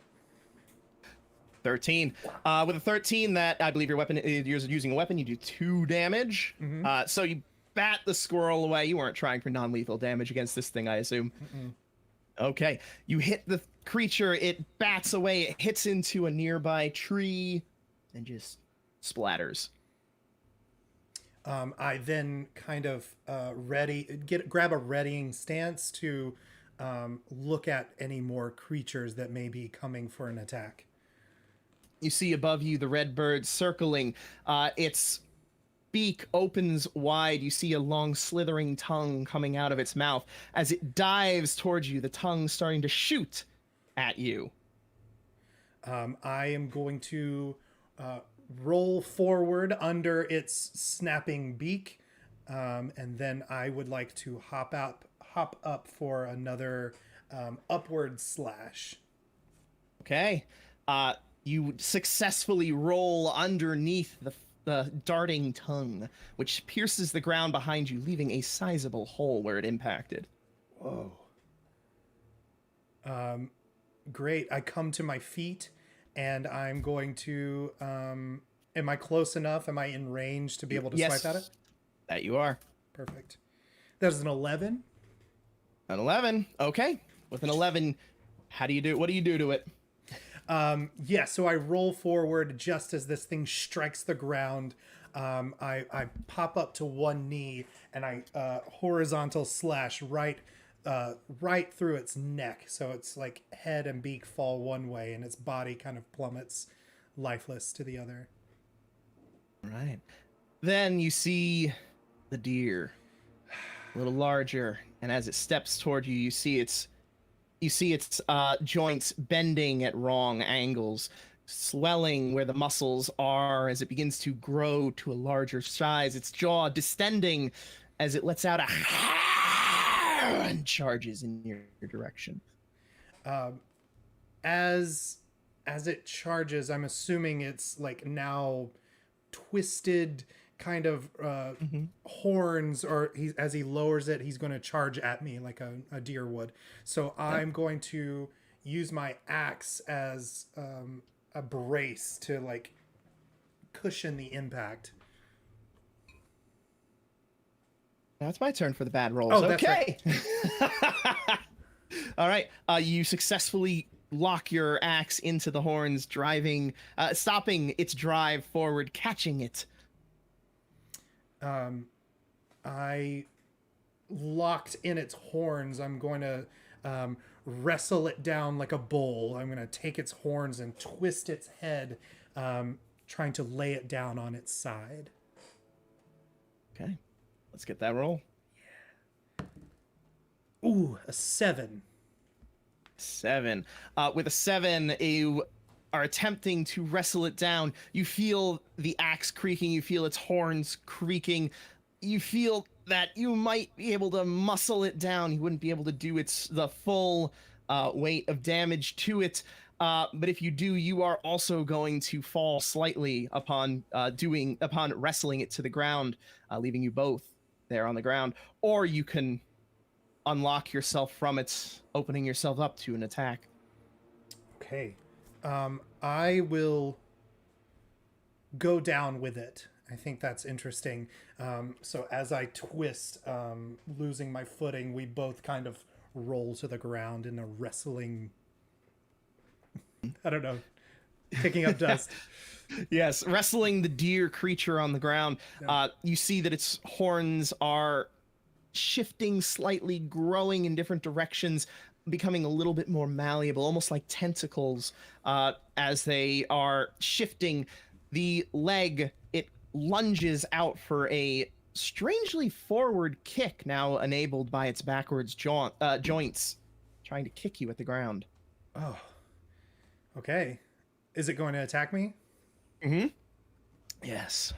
13. With a 13, that I believe you're using a weapon, you do 2 damage. Mm-hmm. So you bat the squirrel away. You weren't trying for non-lethal damage against this thing, I assume. Mm-mm. Okay. You hit the creature. It bats away. It hits into a nearby tree and just splatters. I then kind of grab a readying stance to look at any more creatures that may be coming for an attack. You see above you the red bird circling. Its beak opens wide. You see a long slithering tongue coming out of its mouth. As it dives towards you, the tongue starting to shoot at you. I am going to roll forward under its snapping beak, and then I would like to hop up for another upward slash. Okay. You successfully roll underneath the darting tongue, which pierces the ground behind you, leaving a sizable hole where it impacted. Whoa. Great. I come to my feet, and I'm going to... am I close enough? Am I in range to be able to swipe at it? That you are. Perfect. There's an 11. An 11. Okay. With an 11, what do you do to it? So I roll forward just as this thing strikes the ground. I pop up to one knee and I horizontal slash right right through its neck. So it's like head and beak fall one way and its body kind of plummets lifeless to the other. Right. Then you see the deer, a little larger, and as it steps toward you, you see its joints bending at wrong angles, swelling where the muscles are as it begins to grow to a larger size. Its jaw distending as it lets out a and charges in your direction. As it charges, I'm assuming it's like now twisted kind of horns, or as he lowers it, he's going to charge at me like a deer would. So I'm going to use my axe as a brace to like cushion the impact. Now it's my turn for the bad rolls. Oh, that's okay. All right. You successfully lock your axe into the horns, stopping its drive forward, catching it. I locked in its horns. I'm going to wrestle it down like a bull. I'm going to take its horns and twist its head, trying to lay it down on its side. Okay. Let's get that roll. Ooh, a 7. 7. With a 7, you are attempting to wrestle it down. You feel the axe creaking. You feel its horns creaking. You feel that you might be able to muscle it down. You wouldn't be able to do the full weight of damage to it. But if you do, you are also going to fall slightly upon wrestling it to the ground, leaving you both there on the ground. Or you can unlock yourself from it, opening yourself up to an attack. Okay. I will go down with it. I think that's interesting. So as I twist, losing my footing, we both kind of roll to the ground in a wrestling, I don't know, picking up dust. Yes, wrestling the deer creature on the ground. Yeah. You see that its horns are shifting slightly, growing in different directions, becoming a little bit more malleable, almost like tentacles, as they are shifting. The leg, it lunges out for a strangely forward kick, now enabled by its backwards joints, trying to kick you at the ground. Oh, okay. Is it going to attack me? Mm-hmm. Yes.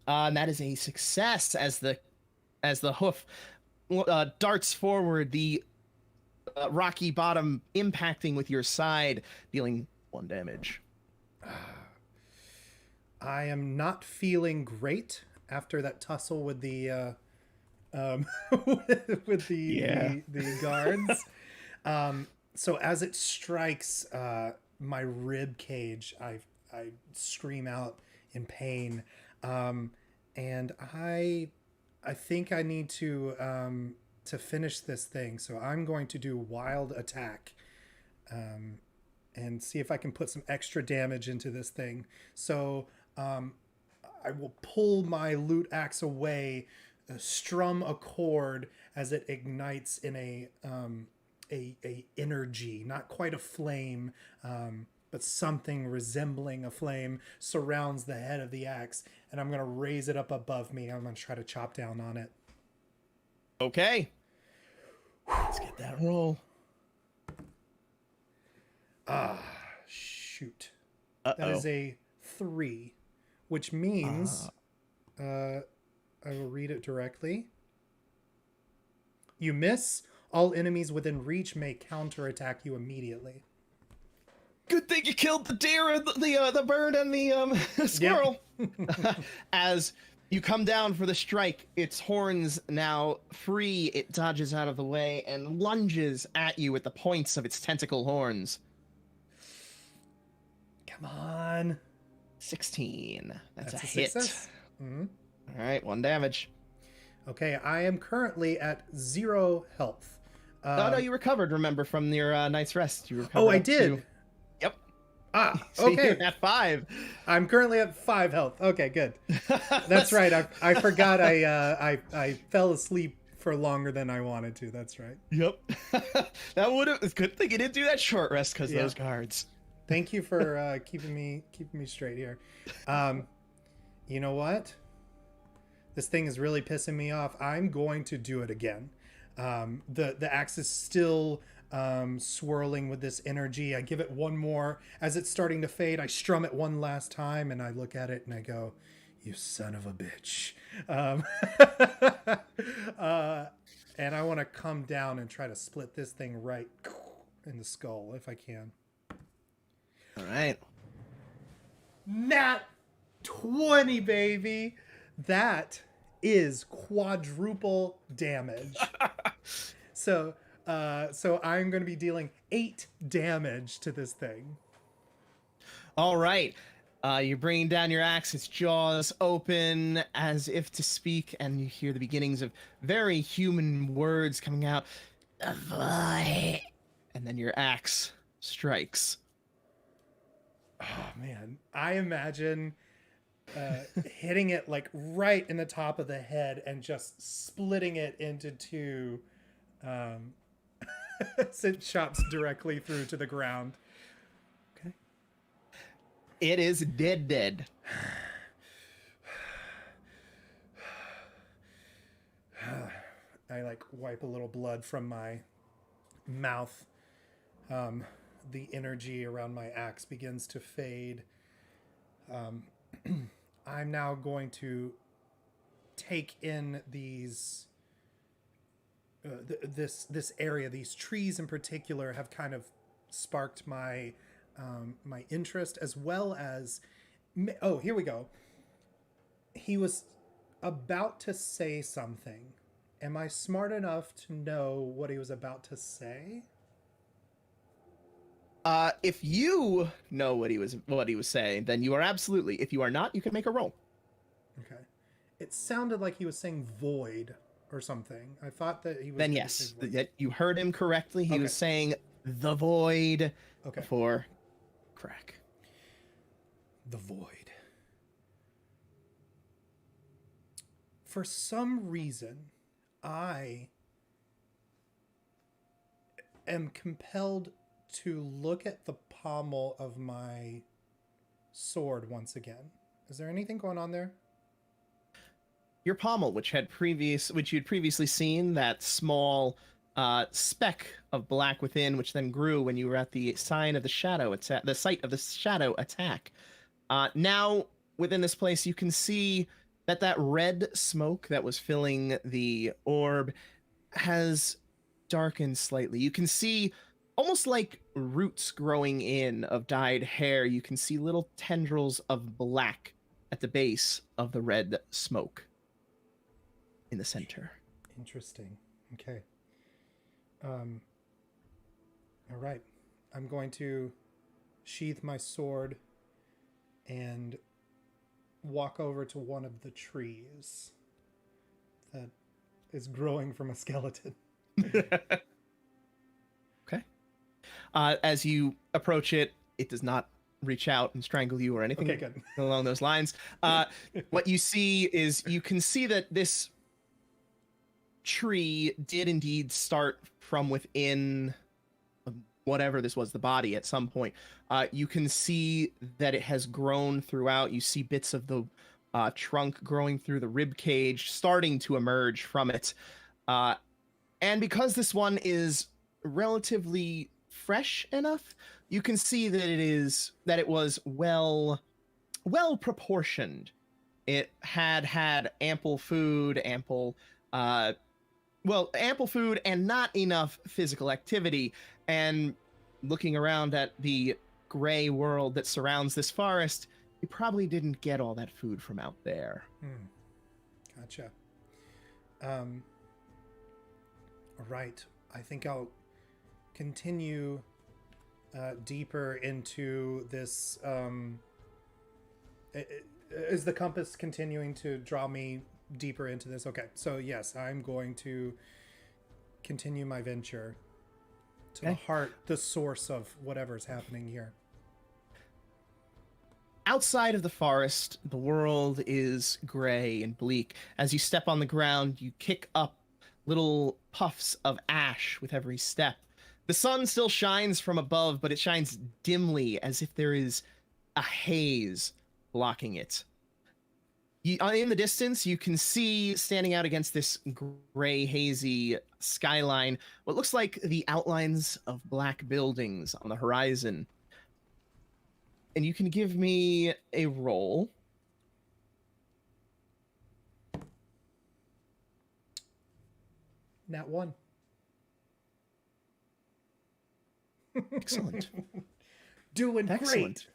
And that is a success as the hoof darts forward, the rocky bottom impacting with your side, dealing 1 damage. I am not feeling great after that tussle with the with the guards. So as it strikes my rib cage, I scream out in pain, and I think I need to finish this thing. So I'm going to do wild attack, and see if I can put some extra damage into this thing. So I will pull my loot axe away, strum a chord as it ignites in a energy, not quite a flame, but something resembling a flame surrounds the head of the axe, and I'm going to raise it up above me. I'm going to try to chop down on it. Okay. Let's get that roll. Shoot. Uh-oh. That is a 3, which means I will read it directly. You miss. All enemies within reach may counterattack you immediately. Good thing you killed the deer, the bird, and the squirrel. Yep. As you come down for the strike, its horns now free, it dodges out of the way and lunges at you with the points of its tentacle horns. Come on. 16. That's a hit. hit. Mm-hmm. All right, 1 damage. Okay, I am currently at 0 health. No, you recovered, remember, from your night's rest. You recovered. Oh, I did? Yep. So Okay. you're at 5. I'm currently at 5 health. Okay, good. That's right. I forgot I fell asleep for longer than I wanted to. That's right. Yep. That would have. Good thing you didn't do that short rest because Yeah. those guards. Thank you for keeping me straight here. You know what? This thing is really pissing me off. I'm going to do it again. The axe is still swirling with this energy. I give it one more. As it's starting to fade, I strum it one last time, and I look at it and I go, "You son of a bitch." And I want to come down and try to split this thing right in the skull if I can. All right. Nat 20, baby. That is quadruple damage. So I'm going to be dealing 8 damage to this thing. All right. You're bringing down your axe. Its jaws open as if to speak, and you hear the beginnings of very human words coming out. And then your axe strikes. Oh man, I imagine hitting it like right in the top of the head and just splitting it into 2. So it chops directly through to the ground. Okay. It is dead. I like wipe a little blood from my mouth. The energy around my axe begins to fade. I'm now going to take in these this area. These trees in particular have kind of sparked my my interest, as well as here we go. He was about to say something. Am I smart enough to know what he was about to say? If you know what he was saying, then you are absolutely. If you are not, you can make a roll. Okay. It sounded like he was saying void or something. I thought that he was. Then yes, you heard him correctly. He was saying the void. Okay. Before crack. The void. For some reason, I am compelled to look at the pommel of my sword once again. Is there anything going on there? Your pommel, which you'd previously seen, that small speck of black within, which then grew when you were at the site of the shadow attack. Now within this place, you can see that red smoke that was filling the orb has darkened slightly. You can see almost like roots growing in of dyed hair. You can see little tendrils of black at the base of the red smoke in the center. Interesting. Okay. All right. I'm going to sheath my sword and walk over to one of the trees that is growing from a skeleton. Okay. As you approach it, it does not reach out and strangle you or anything along those lines. What you see is you can see that this tree did indeed start from within whatever this was, the body, at some point. You can see that it has grown throughout. You see bits of the trunk growing through the rib cage, starting to emerge from it. And because this one is relatively fresh enough, you can see that it was well proportioned. It had ample food, ample food and not enough physical activity. And looking around at the gray world that surrounds this forest, you probably didn't get all that food from out there. Gotcha. All right. I think I'll continue deeper into this. Is the compass continuing to draw me deeper into this? Okay. So yes, I'm going to continue my venture to the heart, the source of whatever's happening here. outside of the forest, the world is gray and bleak. As you step on the ground, you kick up little puffs of ash with every step. The sun still shines from above, but it shines dimly as if there is a haze blocking it. In the distance, you can see standing out against this gray, hazy skyline what looks like the outlines of black buildings on the horizon. And you can give me a roll. Nat 1. Excellent. Doing Excellent. great.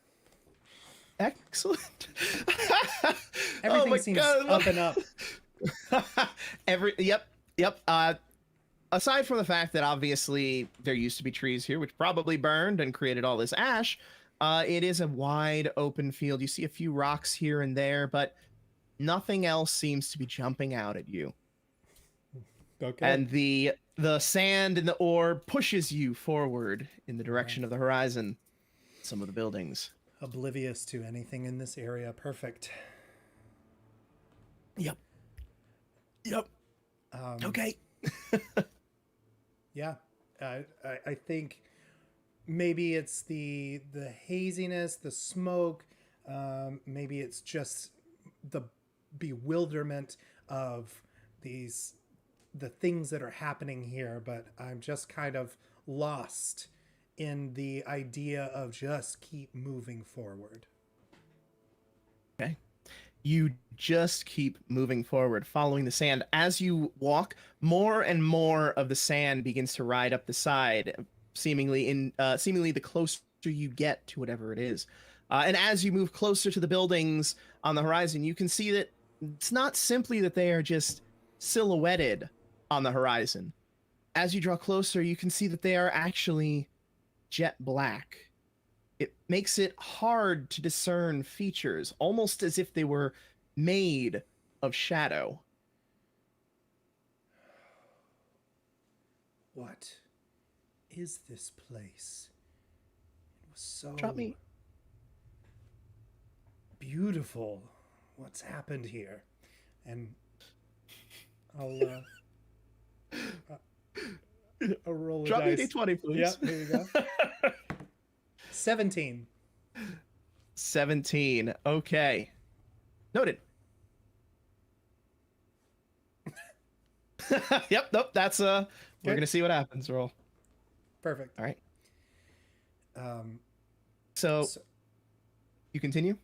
Excellent. Everything seems up and up. Yep. Aside from the fact that obviously there used to be trees here, which probably burned and created all this ash, it is a wide open field. You see a few rocks here and there, but nothing else seems to be jumping out at you. Okay. And the sand and the orb pushes you forward in the direction of the horizon. Some of the buildings. Oblivious to anything in this area. Perfect. Yep. Okay. Yeah. I think maybe it's the haziness, the smoke. Maybe it's just the bewilderment of the things that are happening here, but I'm just kind of lost in the idea of just keep moving forward. Okay. You just keep moving forward, following the sand. As you walk, more and more of the sand begins to ride up the side, seemingly the closer you get to whatever it is. And as you move closer to the buildings on the horizon, you can see that it's not simply that they are just silhouetted on the horizon. As you draw closer, you can see that they are actually jet black. It makes it hard to discern features, almost as if they were made of shadow. What is this place? It was so Drop me. beautiful. What's happened here? And I'll roll a Drop me a dice. d20, please. Yep, here you go. 17. 17. Okay. Noted. Yep, nope, that's we're Good. gonna see what happens. Roll. Perfect. All right. So, You continue?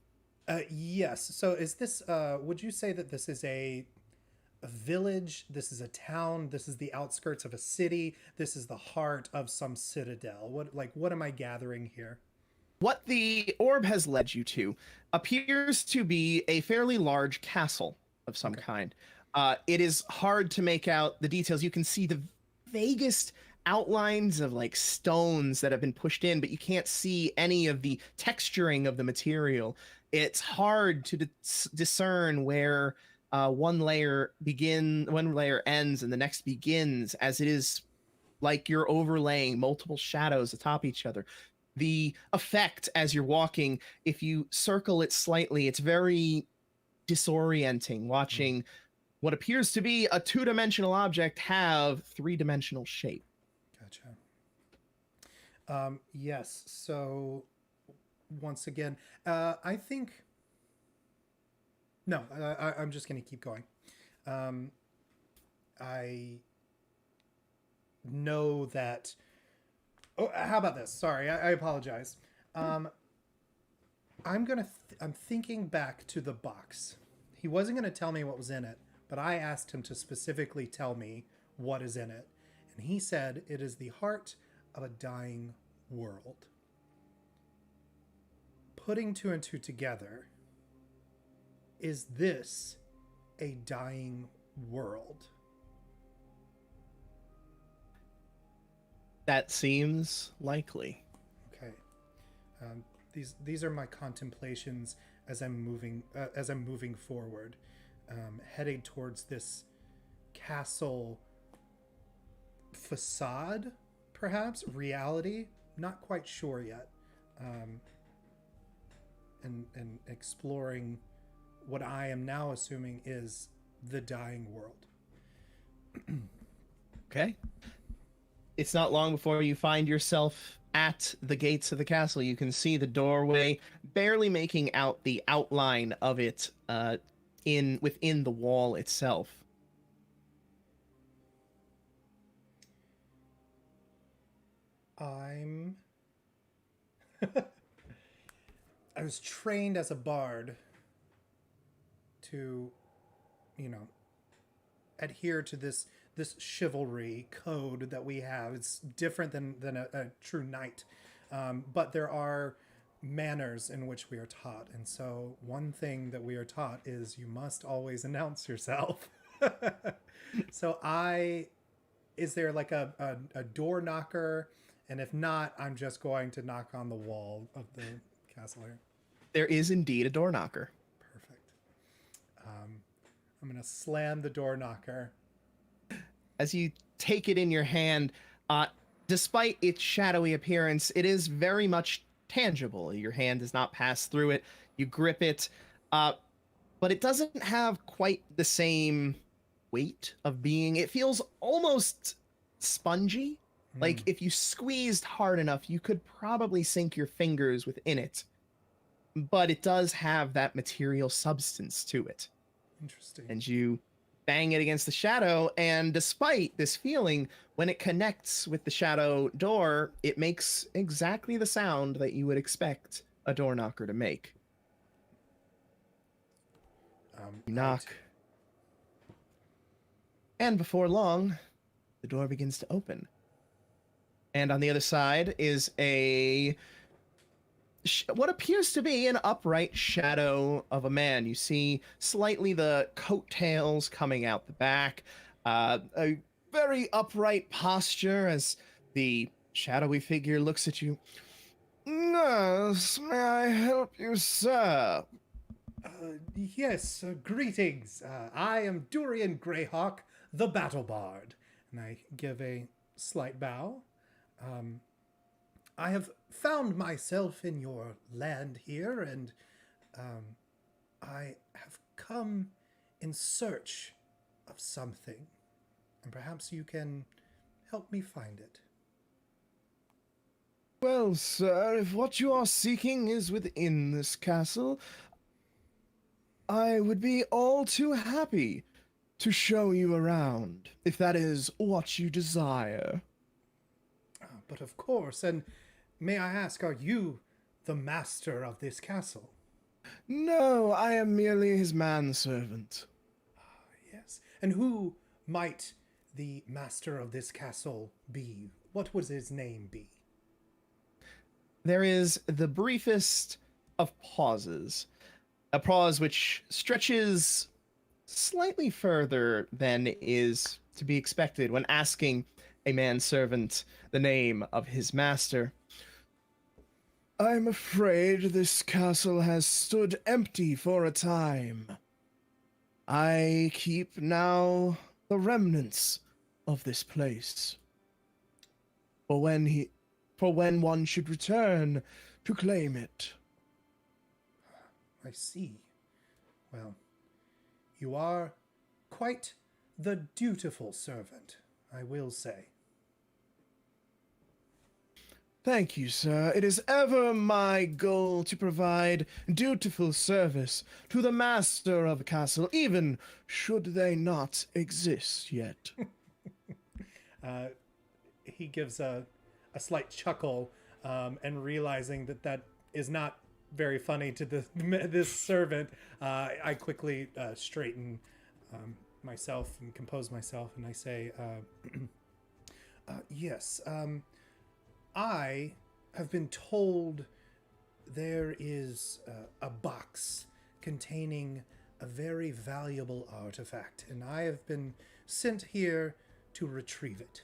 yes. So is this, would you say that this is a village? This is a town? This is the outskirts of a city? This is the heart of some citadel? What am I gathering here? What the orb has led you to appears to be a fairly large castle of some kind. It is hard to make out the details. You can see the vaguest outlines of like stones that have been pushed in, but you can't see any of the texturing of the material. It's hard to discern where one layer ends and the next begins, as it is like you're overlaying multiple shadows atop each other. The effect as you're walking, if you circle it slightly, it's very disorienting watching what appears to be a two-dimensional object have three-dimensional shape. Gotcha. Yes. So once again, I think, no, I'm just going to keep going. I know that, oh, how about this? Sorry, I apologize. I'm thinking back to the box. He wasn't going to tell me what was in it, but I asked him to specifically tell me what is in it. And he said it is the heart of a dying world. Putting two and two together, is this a dying world? That seems likely. Okay. These are my contemplations as I'm moving forward, heading towards this castle facade, perhaps reality. Not quite sure yet. and exploring what I am now assuming is the dying world. Okay. It's not long before you find yourself at the gates of the castle. You can see the doorway, barely making out the outline of it within the wall itself. I was trained as a bard to, adhere to this chivalry code that we have. It's different than a true knight, but there are manners in which we are taught, and so one thing that we are taught is you must always announce yourself. So is there like a door knocker? And if not, I'm just going to knock on the wall of the castle here. There is indeed a door knocker. Perfect. I'm going to slam the door knocker. As you take it in your hand, despite its shadowy appearance, it is very much tangible. Your hand does not pass through it. You grip it, but it doesn't have quite the same weight of being. It feels almost spongy. Like if you squeezed hard enough, you could probably sink your fingers within it. But it does have that material substance to it. Interesting. And you bang it against the shadow, and despite this feeling, when it connects with the shadow door, it makes exactly the sound that you would expect a door knocker to make. You knock. And before long, the door begins to open. And on the other side is what appears to be an upright shadow of a man. You see slightly the coattails coming out the back, a very upright posture as the shadowy figure looks at you. Yes, may I help you, sir? Yes, greetings. I am Durian Greyhawk, the Battle Bard. And I give a slight bow. I have found myself in your land here, and I have come in search of something, and perhaps you can help me find it. Well, sir, if what you are seeking is within this castle, I would be all too happy to show you around, if that is what you desire. But of course, and may I ask, are you the master of this castle? No, I am merely his manservant. Yes. And who might the master of this castle be? What would his name be? There is the briefest of pauses. A pause which stretches slightly further than is to be expected when asking a manservant the name of his master. I'm afraid this castle has stood empty for a time. I keep now the remnants of this place. For when one should return to claim it. I see. Well, you are quite the dutiful servant, I will say. Thank you, sir. It is ever my goal to provide dutiful service to the master of the castle, even should they not exist yet. He gives a slight chuckle, and realizing that is not very funny to this servant, I quickly straighten myself and compose myself, and I say, yes, I have been told there is a box containing a very valuable artifact, and I have been sent here to retrieve it.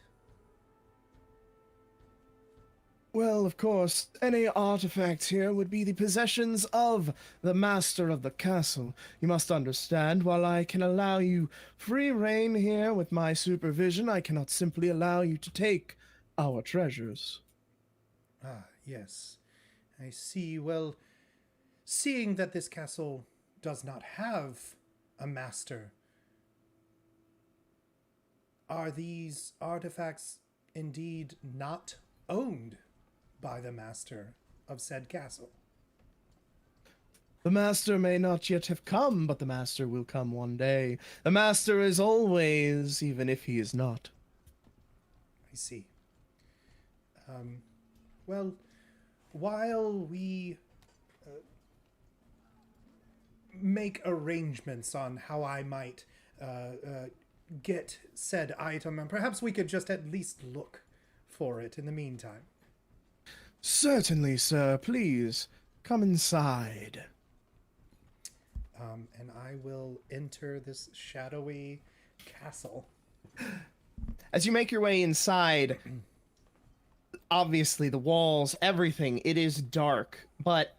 Well, of course, any artifact here would be the possessions of the master of the castle. You must understand, while I can allow you free reign here with my supervision, I cannot simply allow you to take our treasures. Ah, yes. I see. Well, seeing that this castle does not have a master, are these artifacts indeed not owned by the master of said castle? The master may not yet have come, but the master will come one day. The master is always, even if he is not. I see. Well, while we make arrangements on how I might get said item, and perhaps we could just at least look for it in the meantime. Certainly, sir. Please, come inside. And I will enter this shadowy castle. As you make your way inside, obviously the walls, everything, it is dark, but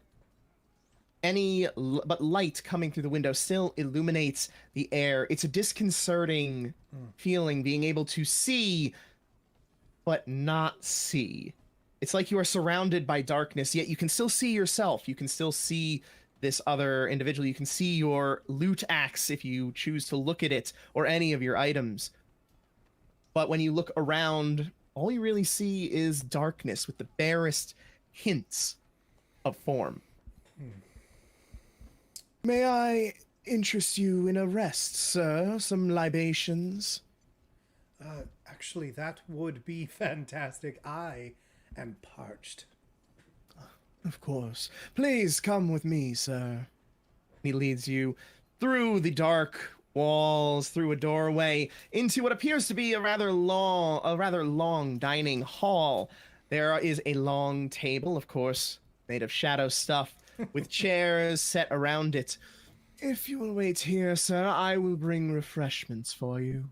light coming through the window still illuminates the air. It's a disconcerting feeling being able to see but not see. It's like you are surrounded by darkness, yet you can still see yourself. You can still see this other individual. You can see your loot axe if you choose to look at it, or any of your items. But when you look around, all you really see is darkness with the barest hints of form. May I interest you in a rest, sir? Some libations? Actually, that would be fantastic. I am parched. Of course. Please come with me, sir. He leads you through the dark walls, through a doorway, into what appears to be a rather long dining hall. There is a long table, of course, made of shadow stuff, with chairs set around it. If you will wait here, sir, I will bring refreshments for you.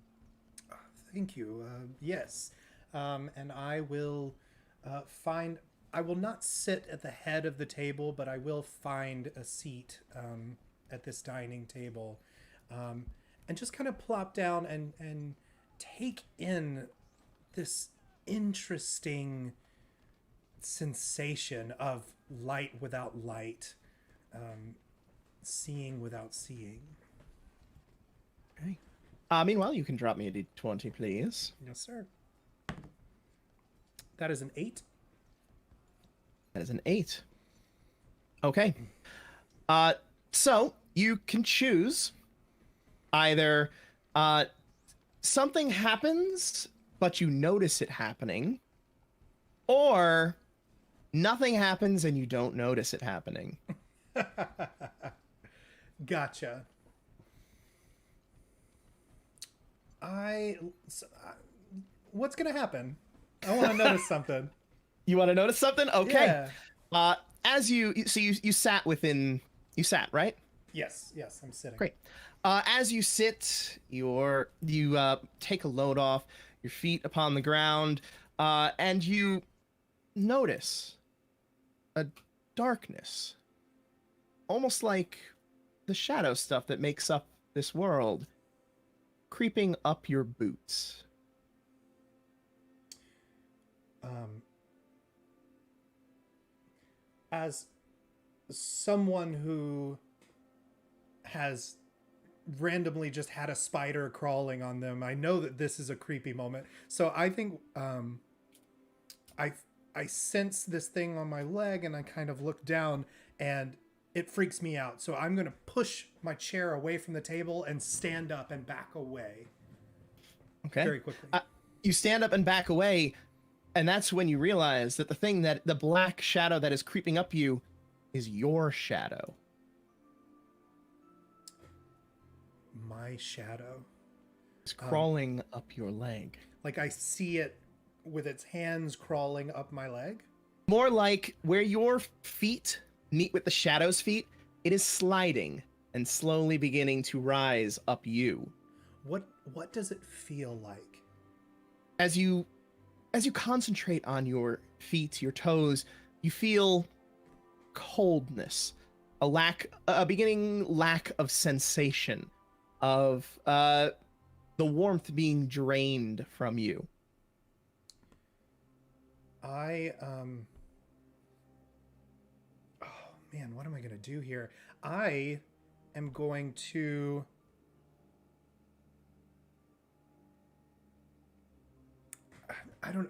Thank you. Yes. And I will I will not sit at the head of the table, but I will find a seat at this dining table, and just kind of plop down and take in this interesting sensation of light without light, seeing without seeing. Okay. Meanwhile, you can drop me a d20, please. Yes, sir. That is an 8. That is an 8. Okay. So you can choose either something happens, but you notice it happening, or nothing happens and you don't notice it happening. Gotcha. What's gonna happen? I want to notice something. You want to notice something? Okay. Yeah. As you sat, right? Yes, I'm sitting. Great. As you sit, you take a load off, your feet upon the ground, and you notice a darkness, almost like the shadow stuff that makes up this world, creeping up your boots. As someone who has randomly just had a spider crawling on them, I know that this is a creepy moment. So I think I sense this thing on my leg, and I kind of look down, and it freaks me out. So I'm going to push my chair away from the table and stand up and back away. Okay. Very quickly. You stand up and back away, and that's when you realize that the black shadow that is creeping up you is your shadow. My shadow. It's crawling up your leg. Like I see it with its hands crawling up my leg? More like where your feet meet with the shadow's feet, it is sliding and slowly beginning to rise up you. What does it feel like? As you concentrate on your feet, your toes, you feel coldness, a beginning lack of sensation, of the warmth being drained from you. Oh man, what am I going to do here? I am going to...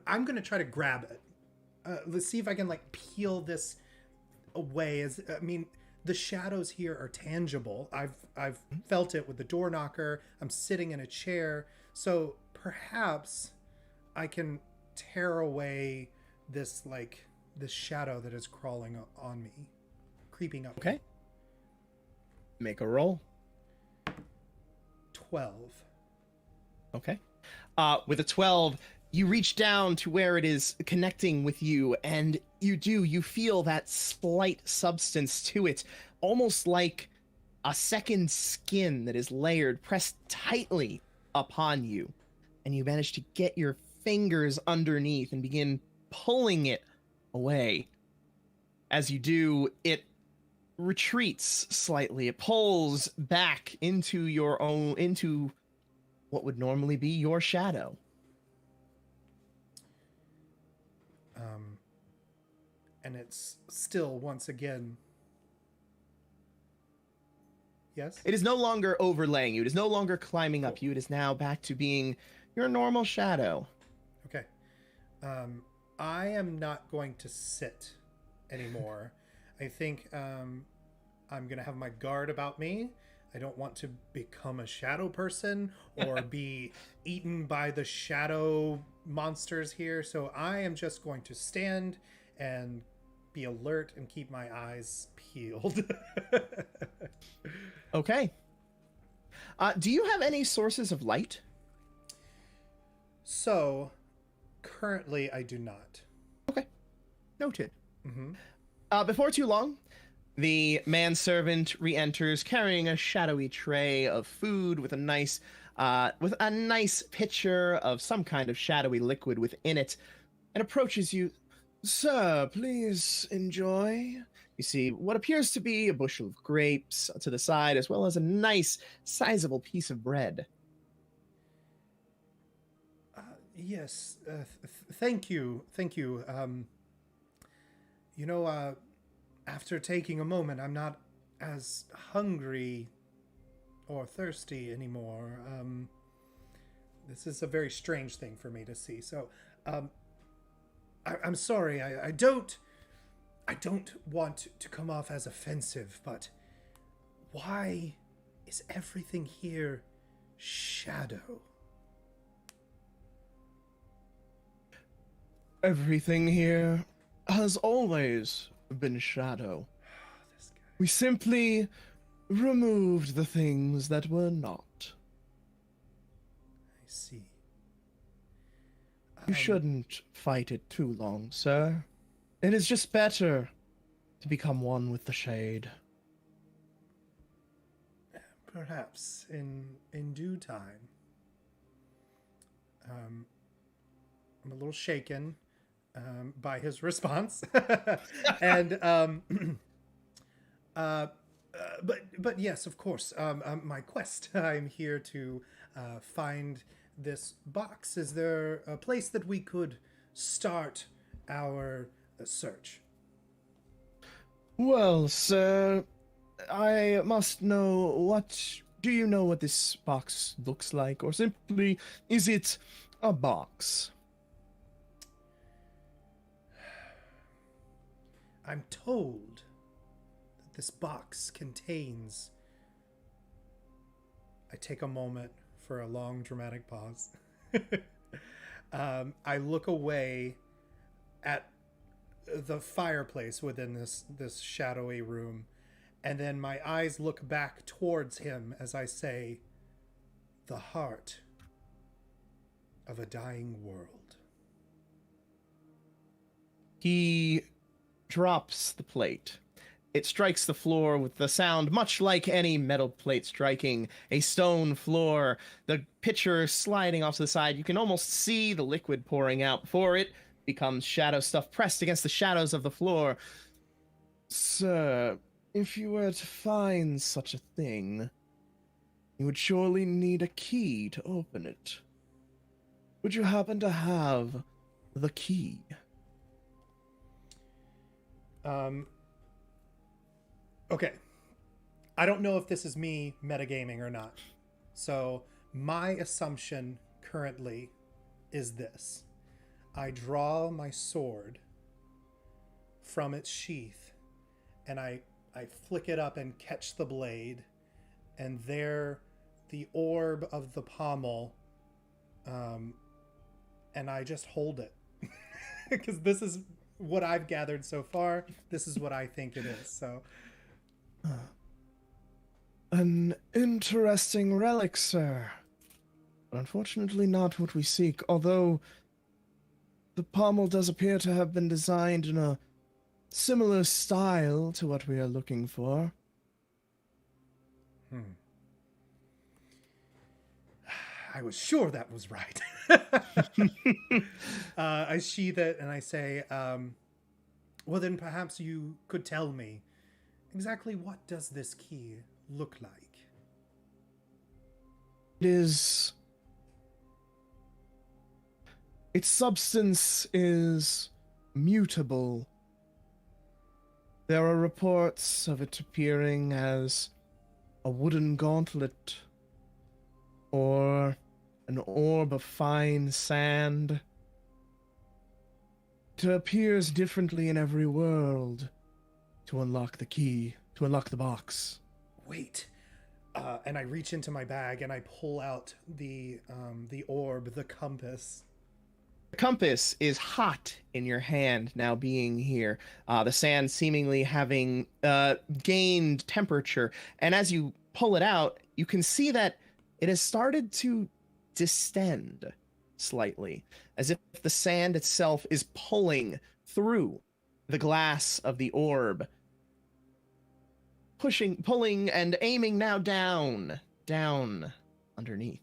I'm going to try to grab it. Let's see if I can, like, peel this away. The shadows here are tangible. I've felt it with the door knocker. I'm sitting in a chair. So perhaps I can tear away this shadow that is crawling on me, creeping up. Okay. Make a roll. 12. Okay. With a 12, you reach down to where it is connecting with you, and you feel that slight substance to it, almost like a second skin that is layered, pressed tightly upon you. And you manage to get your fingers underneath and begin pulling it away. As you do, it retreats slightly. It pulls back into what would normally be your shadow. And it's still, once again... Yes? It is no longer overlaying you. It is no longer climbing up you. It is now back to being your normal shadow. Okay. I am not going to sit anymore. I think I'm going to have my guard about me. I don't want to become a shadow person or be eaten by the shadow monsters here. So I am just going to stand and be alert and keep my eyes peeled. Okay. Do you have any sources of light? So, currently I do not. Okay. Noted. Mm-hmm. Before too long, the manservant re-enters carrying a shadowy tray of food with a nice pitcher of some kind of shadowy liquid within it, and approaches you. Sir, please enjoy. You see what appears to be a bushel of grapes to the side, as well as a nice, sizable piece of bread. Yes, thank you. After taking a moment, I'm not as hungry or thirsty anymore. This is a very strange thing for me to see. So, I'm sorry. I don't want to come off as offensive, but why is everything here shadow? Everything here has always been shadow. This guy. We simply removed the things that were not. I see. You shouldn't fight it too long, sir. It is just better to become one with the shade. Perhaps in due time. I'm a little shaken by his response, and but yes, of course. My quest. I'm here to find this box. Is there a place that we could start our search? Well, sir, I must know what... Do you know what this box looks like, or simply, is it a box? I'm told that this box contains... I take a moment for a long, dramatic pause. I look away at the fireplace within this shadowy room, and then my eyes look back towards him as I say, the heart of a dying world. He drops the plate. It strikes the floor with the sound much like any metal plate striking a stone floor, the pitcher sliding off to the side. You can almost see the liquid pouring out before it becomes shadow stuff pressed against the shadows of the floor. Sir, if you were to find such a thing, you would surely need a key to open it. Would you happen to have the key? Okay. I don't know if this is me metagaming or not. So my assumption currently is this. I draw my sword from its sheath and I flick it up and catch the blade, and there the orb of the pommel, and I just hold it. Because this is what I've gathered so far. This is what I think it is. So An interesting relic, sir. Unfortunately not what we seek, although the pommel does appear to have been designed in a similar style to what we are looking for. I was sure that was right. I sheath it and I say, well, then perhaps you could tell me exactly what does this key look like? Its substance is mutable. There are reports of it appearing as a wooden gauntlet or an orb of fine sand. It appears differently in every world to unlock the key, to unlock the box. Wait. And I reach into my bag and I pull out the orb, the compass. The compass is hot in your hand now being here. The sand seemingly having gained temperature. And as you pull it out, you can see that it has started to distend slightly, as if the sand itself is pulling through the glass of the orb. Pulling, and aiming now down underneath.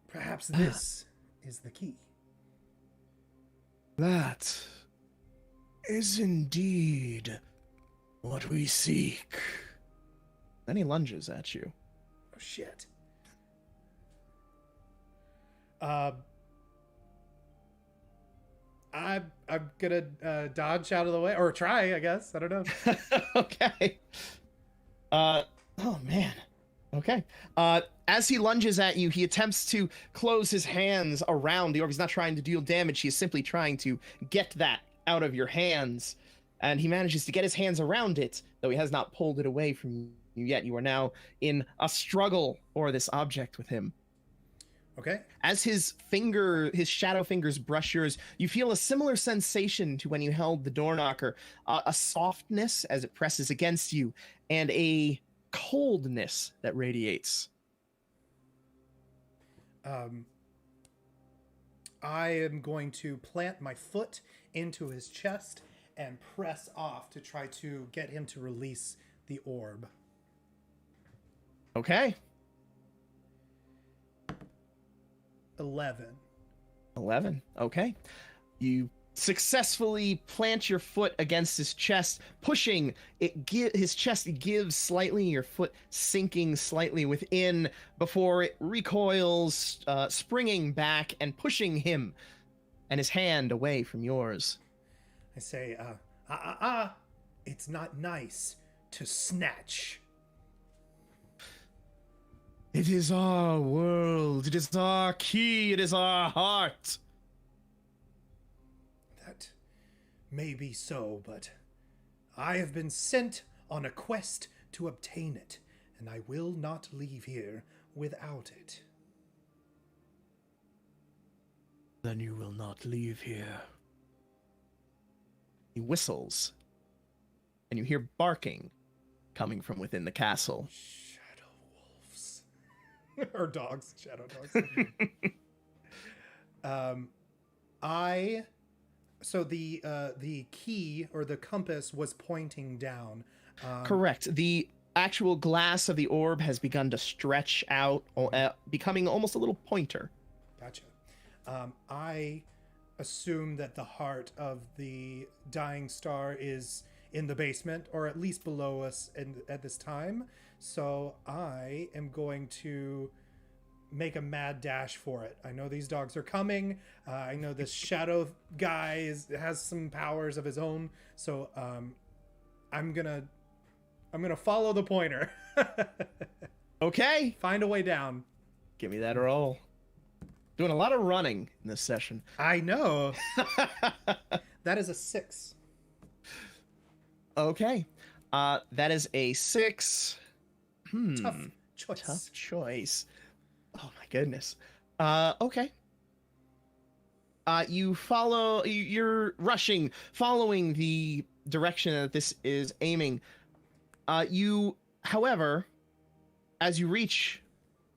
Perhaps this is the key. That is indeed what we seek. Then he lunges at you. Oh, shit. I'm gonna dodge out of the way, or try, I guess. I don't know. Okay. Oh man. Okay. As he lunges at you, he attempts to close his hands around the orb. He's not trying to deal damage. He is simply trying to get that out of your hands. And he manages to get his hands around it, though he has not pulled it away from you yet. You are now in a struggle for this object with him. Okay. As his shadow fingers brush yours, you feel a similar sensation to when you held the door knocker, a softness as it presses against you, and a coldness that radiates. I am going to plant my foot into his chest and press off to try to get him to release the orb. Okay. 11. Okay. You successfully plant your foot against his chest, pushing it. His chest gives slightly, your foot sinking slightly within before it recoils, springing back and pushing him and his hand away from yours. I say, it's not nice to snatch. It is our world. It is our key. It is our heart. That may be so, but I have been sent on a quest to obtain it, and I will not leave here without it. Then you will not leave here. He whistles, and you hear barking coming from within the castle. Shadow wolves. Or dogs. Shadow dogs. So the key or the compass was pointing down. Correct. The actual glass of the orb has begun to stretch out, becoming almost a little pointer. Gotcha. I assume that the heart of the dying star is in the basement, or at least below us at this time. So I am going to make a mad dash for it. I know these dogs are coming. I know this shadow guy has some powers of his own. So I'm gonna follow the pointer. Okay. Find a way down. Give me that roll. Doing a lot of running in this session. I know. That is a 6. Okay. That is a 6. Tough choice. Tough choice. Oh my goodness. Okay. You're rushing, following the direction that this is aiming. However, as you reach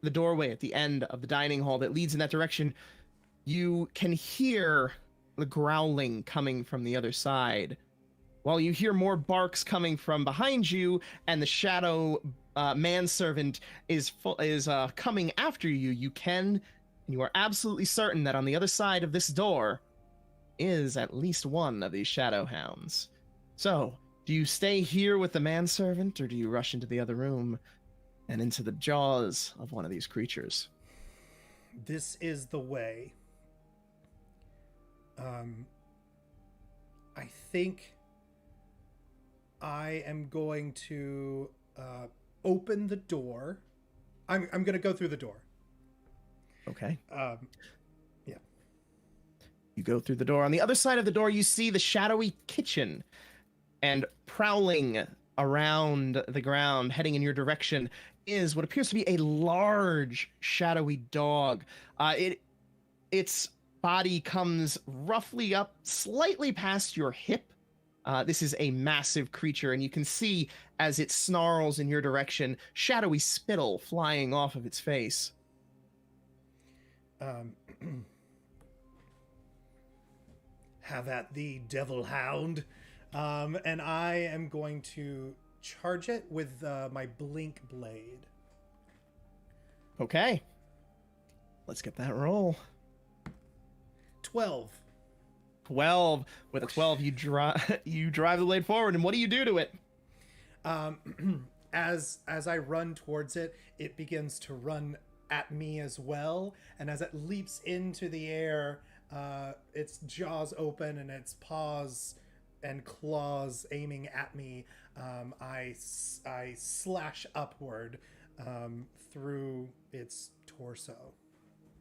the doorway at the end of the dining hall that leads in that direction, you can hear the growling coming from the other side. While you hear more barks coming from behind you, and the shadow manservant is coming after you, you are absolutely certain that on the other side of this door is at least one of these shadow hounds. So, do you stay here with the manservant, or do you rush into the other room and into the jaws of one of these creatures? This is the way. I think I am going to open the door. I'm going to go through the door. Okay. Yeah. You go through the door. On the other side of the door, you see the shadowy kitchen, and prowling around the ground, heading in your direction, is what appears to be a large, shadowy dog. Its body comes roughly up slightly past your hip. This is a massive creature, and you can see as it snarls in your direction, shadowy spittle flying off of its face. Have at the devil hound. And I am going to charge it with my blink blade. Okay. Let's get that roll. 12. 12. With a 12, you drive the blade forward, and what do you do to it? As I run towards it, it begins to run at me as well, and as it leaps into the air, its jaws open and its paws and claws aiming at me, I slash upward through its torso.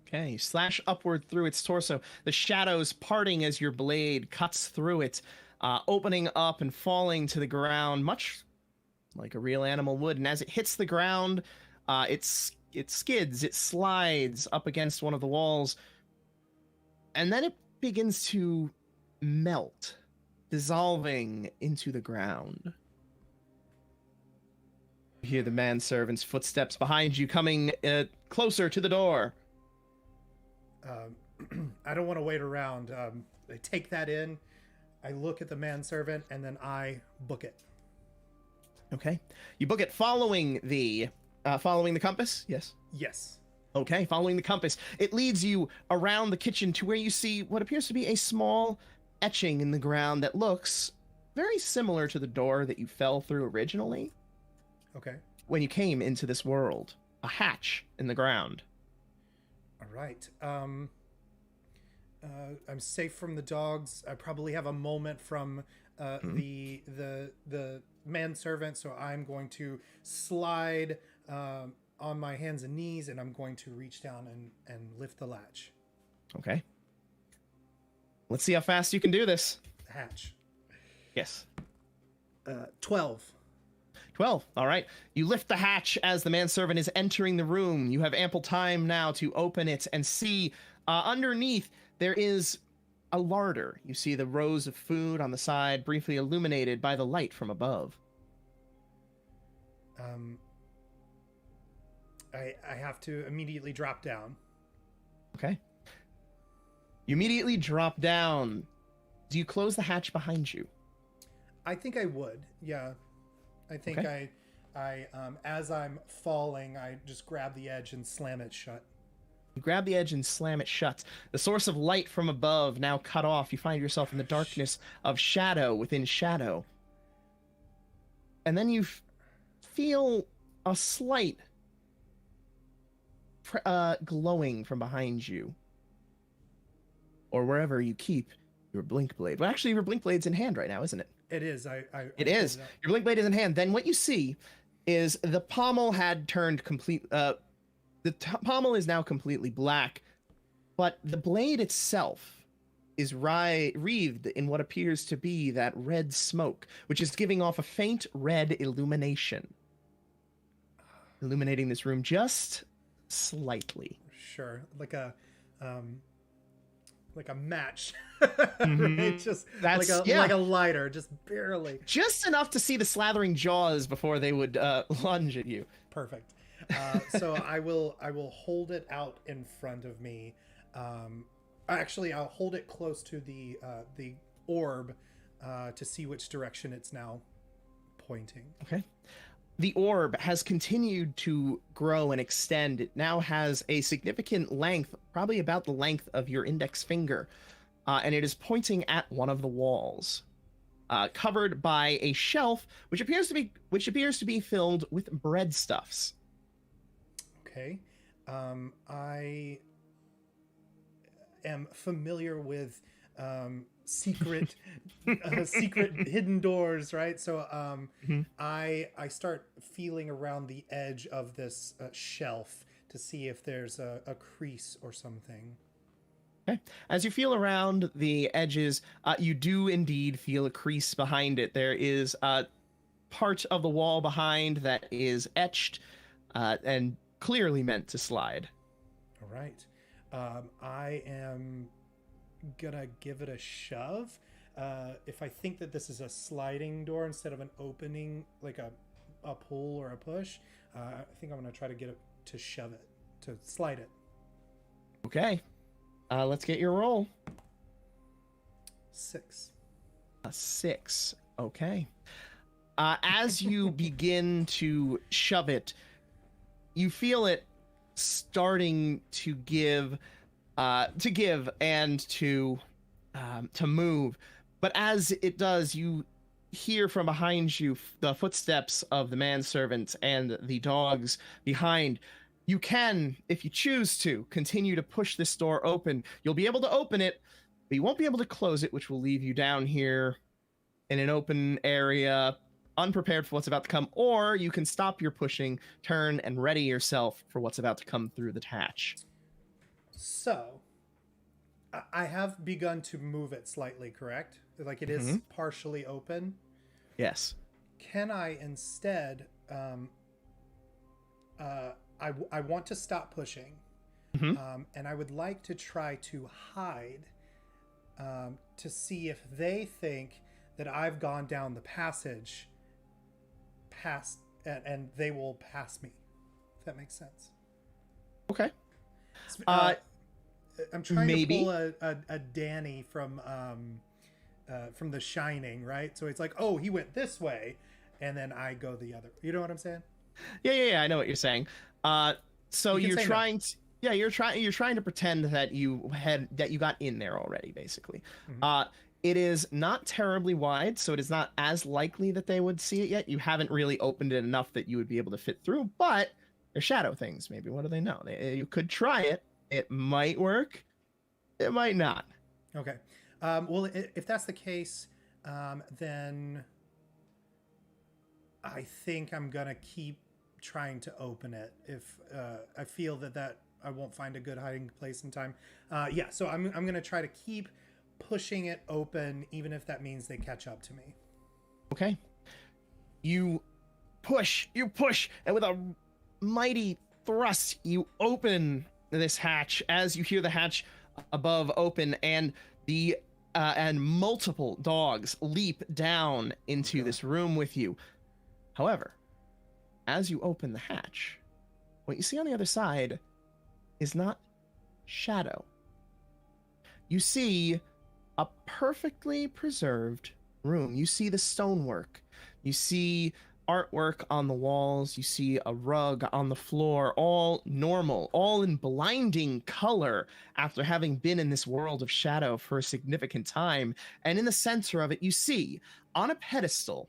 Okay, slash upward through its torso, the shadows parting as your blade cuts through it, opening up and falling to the ground, much like a real animal would. And as it hits the ground, it skids, it slides up against one of the walls, and then it begins to melt, dissolving into the ground. You hear the manservant's footsteps behind you coming closer to the door. I don't want to wait around. I take that in, I look at the manservant, and then I book it. Okay. You book it following the compass? Yes. Yes. Okay, following the compass. It leads you around the kitchen to where you see what appears to be a small etching in the ground that looks very similar to the door that you fell through originally. Okay. When you came into this world. A hatch in the ground. All right. I'm safe from the dogs. I probably have a moment from the manservant, so I'm going to slide on my hands and knees, and I'm going to reach down and lift the latch. Okay. Let's see how fast you can do this. The hatch. Yes. 12. 12. All right. You lift the hatch as the manservant is entering the room. You have ample time now to open it and see underneath there is a larder. You see the rows of food on the side briefly illuminated by the light from above. I have to immediately drop down. Okay. You immediately drop down. Do you close the hatch behind you? I think I would. Yeah. I think Okay. I as I'm falling, I just grab the edge and slam it shut. You grab the edge and slam it shut. The source of light from above now cut off. You find yourself in the darkness of shadow within shadow. And then you feel a slight glowing from behind you, or wherever you keep your blink blade. Well, actually, your blink blade's in hand right now, isn't it? It is. It is. Your blink blade is in hand. Then what you see is the pommel had turned complete. Pommel is now completely black, but the blade itself is wreathed in what appears to be that red smoke, which is giving off a faint red illumination, illuminating this room just slightly. Sure, like a match. Mhm. Right? Just That's- like yeah. like a lighter, just barely. Just enough to see the slathering jaws before they would lunge at you. Perfect. So I will hold it out in front of me. Actually, I'll hold it close to the orb to see which direction it's now pointing. Okay. The orb has continued to grow and extend. It now has a significant length, probably about the length of your index finger, and it is pointing at one of the walls, covered by a shelf, which appears to be filled with breadstuffs. Okay. I am familiar with secret hidden doors, right? So I start feeling around the edge of this shelf to see if there's a crease or something. Okay. As you feel around the edges, you do indeed feel a crease behind it. There is a part of the wall behind that is etched and clearly meant to slide. All right. I am gonna give it a shove. If I think that this is a sliding door instead of an opening, like a pull or a push, I think I'm gonna try to get it to shove it, to slide it. Okay. Let's get your roll. 6. A 6. Okay. As you begin to shove it, you feel it starting to give and to move. But as it does, you hear from behind you the footsteps of the manservant and the dogs behind. You can, if you choose to, continue to push this door open. You'll be able to open it, but you won't be able to close it, which will leave you down here in an open area, unprepared for what's about to come. Or you can stop your pushing, turn, and ready yourself for what's about to come through the hatch. So, I have begun to move it slightly, correct? Like it is partially open. Yes. Can I instead, I want to stop pushing, and I would like to try to hide to see if they think that I've gone down the passage past, and they will pass me. If that makes sense. Okay. I'm trying maybe. to pull a Danny from The Shining, right? So it's like, oh, he went this way, and then I go the other. You know what I'm saying? Yeah. I know what you're saying. So You can you're say trying to, yeah, you're trying to pretend that you got in there already, basically. It is not terribly wide, so it is not as likely that they would see it yet. You haven't really opened it enough that you would be able to fit through, but they're shadow things. Maybe, what do they know? You could try it. It might work. It might not. Okay. Well, if that's the case, then I think I'm gonna keep trying to open it. If I feel that I won't find a good hiding place in time. Yeah. So I'm gonna try to keep pushing it open, even if that means they catch up to me. Okay. You push, and with a mighty thrust, you open this hatch. As you hear the hatch above open, and the and multiple dogs leap down into this room with you. However, as you open the hatch, what you see on the other side is not shadow. You see a perfectly preserved room. You see the stonework. You see artwork on the walls. You see a rug on the floor, all normal, all in blinding color after having been in this world of shadow for a significant time. And in the center of it, you see on a pedestal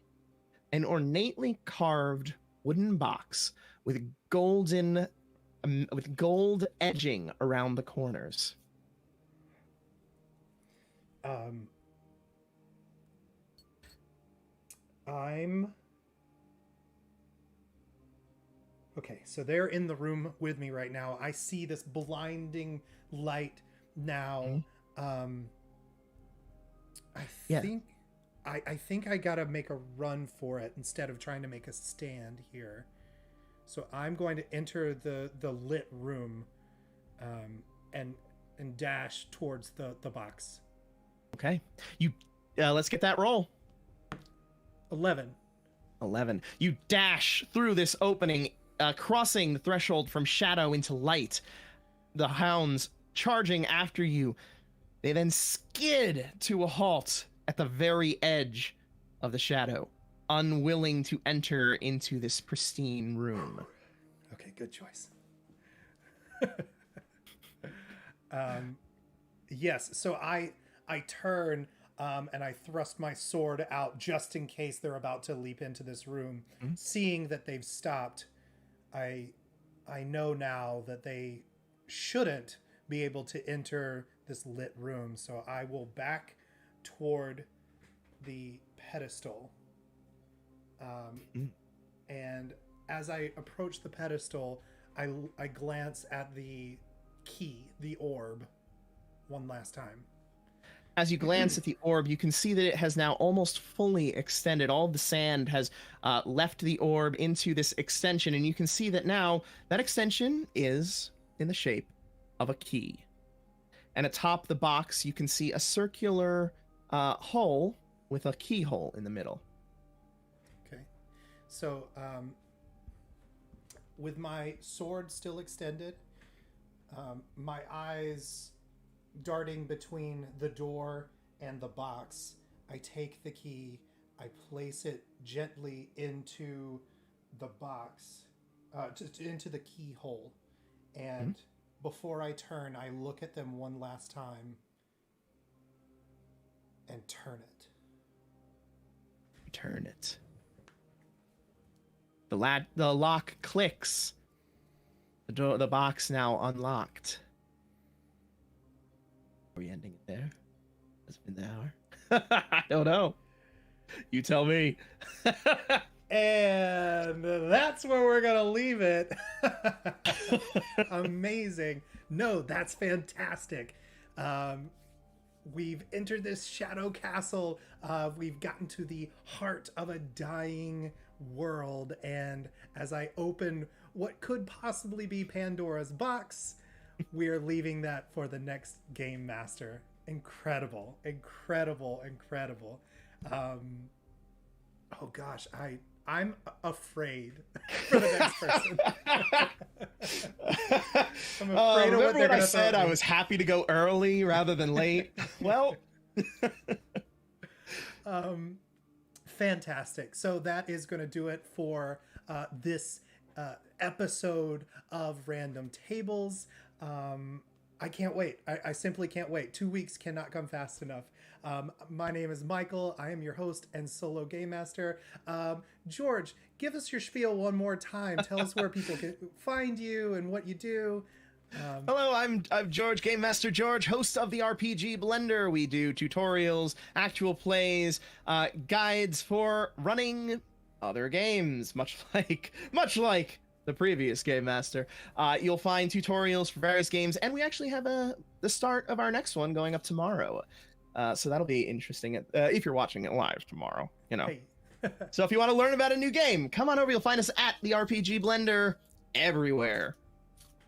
an ornately carved wooden box with golden with gold edging around the corners. I'm okay. So they're in the room with me right now. I see this blinding light now. I Yeah. think I think I gotta make a run for it instead of trying to make a stand here. So I'm going to enter the lit room, and dash towards the box. Okay. You let's get that roll. 11. 11. You dash through this opening, crossing the threshold from shadow into light. The hounds charging after you. They then skid to a halt at the very edge of the shadow, unwilling to enter into this pristine room. Okay, good choice. Yes, so I turn, and I thrust my sword out just in case they're about to leap into this room. Mm-hmm. Seeing that they've stopped, I know now that they shouldn't be able to enter this lit room, so I will back toward the pedestal. And as I approach the pedestal, I glance at the key, the orb, one last time. As you glance at the orb, you can see that it has now almost fully extended. All of the sand has left the orb into this extension, and you can see that now that extension is in the shape of a key. And atop the box, you can see a circular hole with a keyhole in the middle. Okay. So, with my sword still extended, my eyes darting between the door and the box, I take the key, I place it gently into the box, into the keyhole, and before I turn, I look at them one last time and turn it. Turn it. The lock clicks. The box now unlocked. Are we ending it there? Has it been the hour? I don't know. You tell me. And that's where we're gonna leave it. Amazing. No, that's fantastic. We've entered this shadow castle. We've gotten to the heart of a dying world, and as I open what could possibly be Pandora's box, we're leaving that for the next game master. Incredible, incredible, incredible. Oh gosh, I'm afraid for the next person. I'm afraid of what they're I gonna said throw I at me. was happy to go early rather than late. Well, fantastic. So that is going to do it for this episode of Random Tables. I can't wait. I simply can't wait. 2 weeks cannot come fast enough. My name is Michael. I am your host and solo game master. George, give us your spiel one more time. Tell us where people can find you and what you do. hello, I'm George, Game Master George, host of the RPG Blender. We do tutorials, actual plays, guides for running other games, much like the previous Game Master. You'll find tutorials for various games, and we actually have the start of our next one going up tomorrow. So that'll be interesting if you're watching it live tomorrow, you know. Hey. So if you want to learn about a new game, come on over. You'll find us at the RPG Blender everywhere.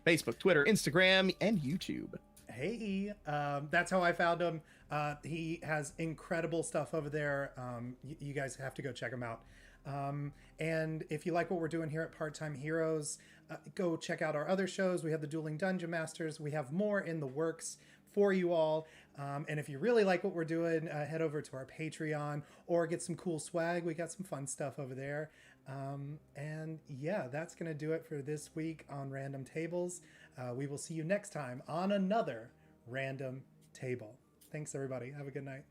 Facebook, Twitter, Instagram, and YouTube. Hey, that's how I found him. He has incredible stuff over there. You guys have to go check him out. And if you like what we're doing here at Part-Time Heroes, go check out our other shows. We have the Dueling Dungeon Masters. We have more in the works for you all. And if you really like what we're doing, head over to our Patreon or get some cool swag. We got some fun stuff over there. And yeah, that's going to do it for this week on Random Tables. We will see you next time on another Random Table. Thanks, everybody. Have a good night.